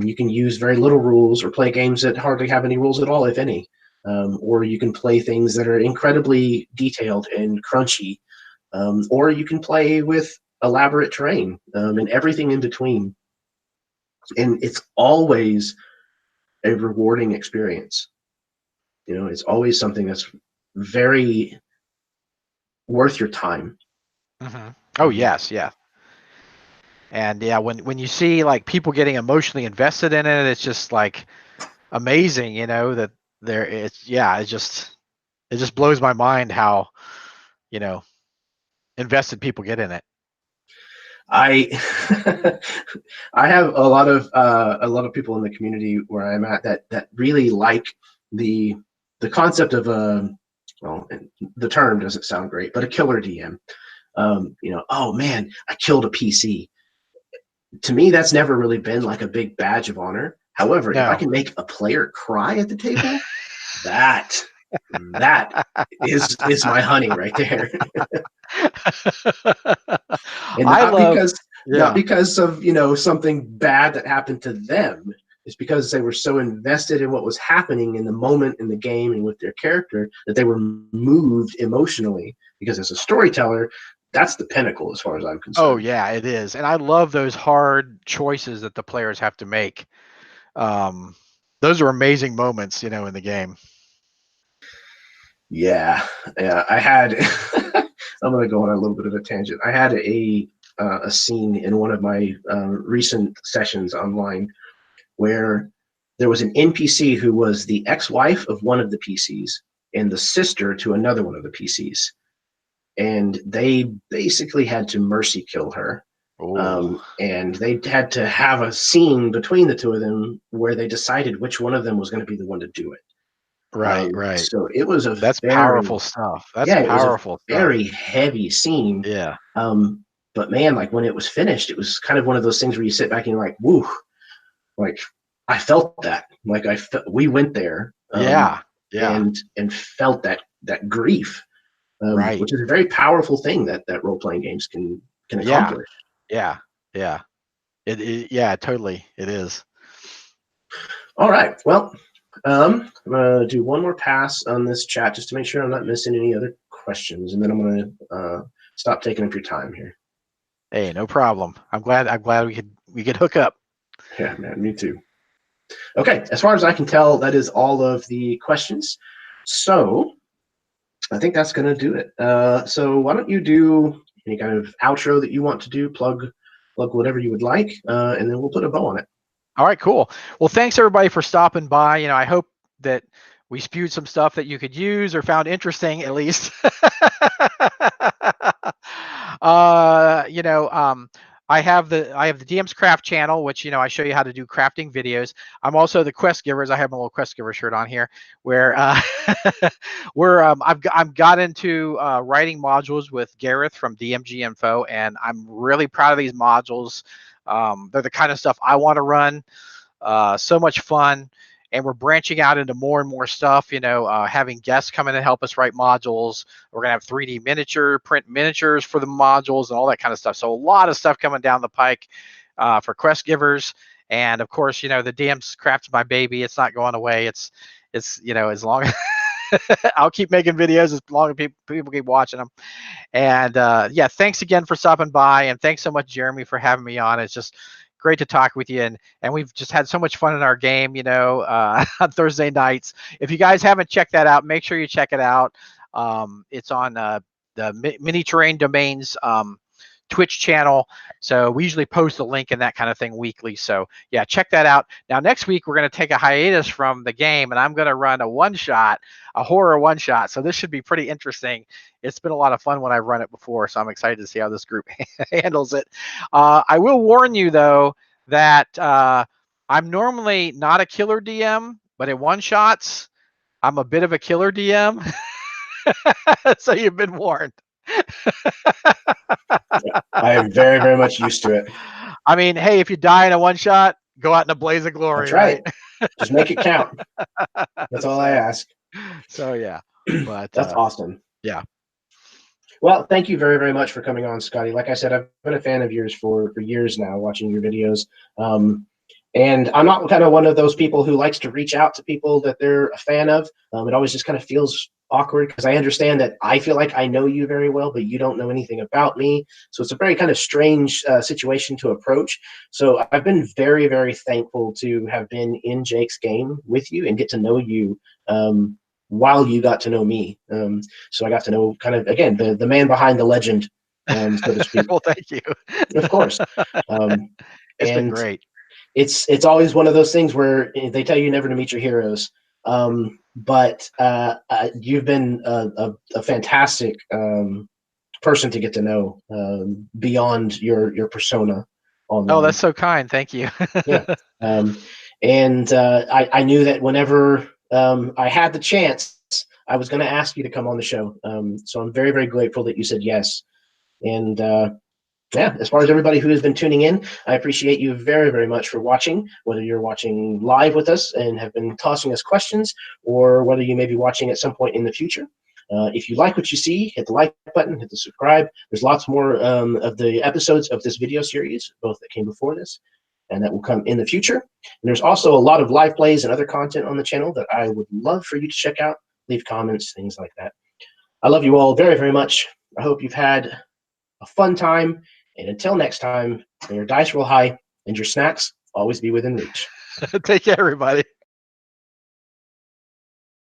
you can use very little rules or play games that hardly have any rules at all, if any, or you can play things that are incredibly detailed and crunchy, or you can play with elaborate terrain, and everything in between. And it's always a rewarding experience. It's always something that's very worth your time. Hmm. Oh yes, yeah. And yeah, when you see like people getting emotionally invested in it, it's just like amazing, that there it's yeah, it just blows my mind how, you know, invested people get in it. I I have a lot of people in the community where I'm at that really like the the concept of a, well, the term doesn't sound great, but a killer DM. Oh man, I killed a PC. To me, that's never really been like a big badge of honor. However, if I No. can make a player cry at the table, that that is my honey right there. And I not love because not yeah. because of something bad that happened to them. It's because they were so invested in what was happening in the moment in the game and with their character that they were moved emotionally, because as a storyteller, that's the pinnacle as far as I'm Oh concerned. yeah, it is. And I love those hard choices that the players have to make. Um, those are amazing moments, in the game. Yeah, yeah. I had. I'm going to go on a little bit of a tangent. I had a scene in one of my recent sessions online where there was an NPC who was the ex-wife of one of the PCs and the sister to another one of the PCs, and they basically had to mercy kill her. Oh, And they had to have a scene between the two of them where they decided which one of them was going to be the one to do it. right, right. So it was a That's very powerful stuff. That's yeah, it was a powerful stuff. very heavy scene. Yeah. Um, but man, like when it was finished, it was kind of one of those things where you sit back and you're like, "Woo!" Like I felt that. Like we went there. Yeah. Yeah. and felt that grief, Right. which is a very powerful thing that role playing games can Yeah. accomplish. Yeah. Yeah. Yeah, totally. It is. All right. Well, I'm gonna do one more pass on this chat just to make sure I'm not missing any other questions, and then I'm gonna stop taking up your time here. Hey, no problem. I'm glad we could hook up. Yeah, man, me too. Okay, as far as I can tell, that is all of the questions. So I think that's gonna do it. So why don't you do any kind of outro that you want to do, plug whatever you would like, and then we'll put a bow on it. All right, cool. Well, thanks everybody for stopping by. You know, I hope that we spewed some stuff that you could use or found interesting at least. You know, I have the DM's Craft channel, which, you know, I show you how to do crafting videos. I'm also the Quest Givers. I have my little Quest Giver shirt on here, where I've got into writing modules with Gareth from DMG Info, and I'm really proud of these modules. They're the kind of stuff I want to run. So much fun, and we're branching out into more and more stuff. You know, having guests come in and help us write modules. We're gonna have 3D print miniatures for the modules and all that kind of stuff. So a lot of stuff coming down the pike for Quest Givers, and of course, you know, the DM's Craft's my baby. It's not going away. It's you know, as long as I'll keep making videos as long as people keep watching them. And yeah, thanks again for stopping by, and thanks so much, Jeremy, for having me on. It's just great to talk with you, and we've just had so much fun in our game, you know, on Thursday nights. If you guys haven't checked that out, make sure you check it out. It's on the Mini Terrain Domains Twitch channel. So we usually post a link and that kind of thing weekly. So yeah, check that out. Now next week we're going to take a hiatus from the game, and I'm going to run a horror one shot. So this should be pretty interesting. It's been a lot of fun when I've run it before, so I'm excited to see how this group handles it. I will warn you though that I'm normally not a killer DM, but in one shots I'm a bit of a killer DM. So you've been warned. I am very, very much used to it. I mean, hey, if you die in a one shot, go out in a blaze of glory. That's right. Just make it count. That's all I ask. So yeah, but that's awesome. Yeah. Well, thank you very, very much for coming on, Scotty. Like I said, I've been a fan of yours for years now, watching your videos. And I'm not kind of one of those people who likes to reach out to people that they're a fan of. It always just kind of feels awkward because I understand that I feel like I know you very well, but you don't know anything about me. So it's a very kind of strange situation to approach. So I've been very, very thankful to have been in Jake's game with you and get to know you while you got to know me. So I got to know kind of, again, the man behind the legend, so to speak. Well, thank you. Of course. It's been great. It's always one of those things where they tell you never to meet your heroes. But you've been a fantastic person to get to know beyond your persona online. Oh, that's so kind. Thank you. Yeah. And I knew that whenever I had the chance, I was going to ask you to come on the show. So I'm very, very grateful that you said yes. And yeah, as far as everybody who has been tuning in, I appreciate you very, very much for watching, whether you're watching live with us and have been tossing us questions, or whether you may be watching at some point in the future. If you like what you see, hit the like button, hit the subscribe. There's lots more of the episodes of this video series, both that came before this and that will come in the future. And there's also a lot of live plays and other content on the channel that I would love for you to check out, leave comments, things like that. I love you all very, very much. I hope you've had a fun time. And until next time, may your dice roll high and your snacks always be within reach. Take care, everybody.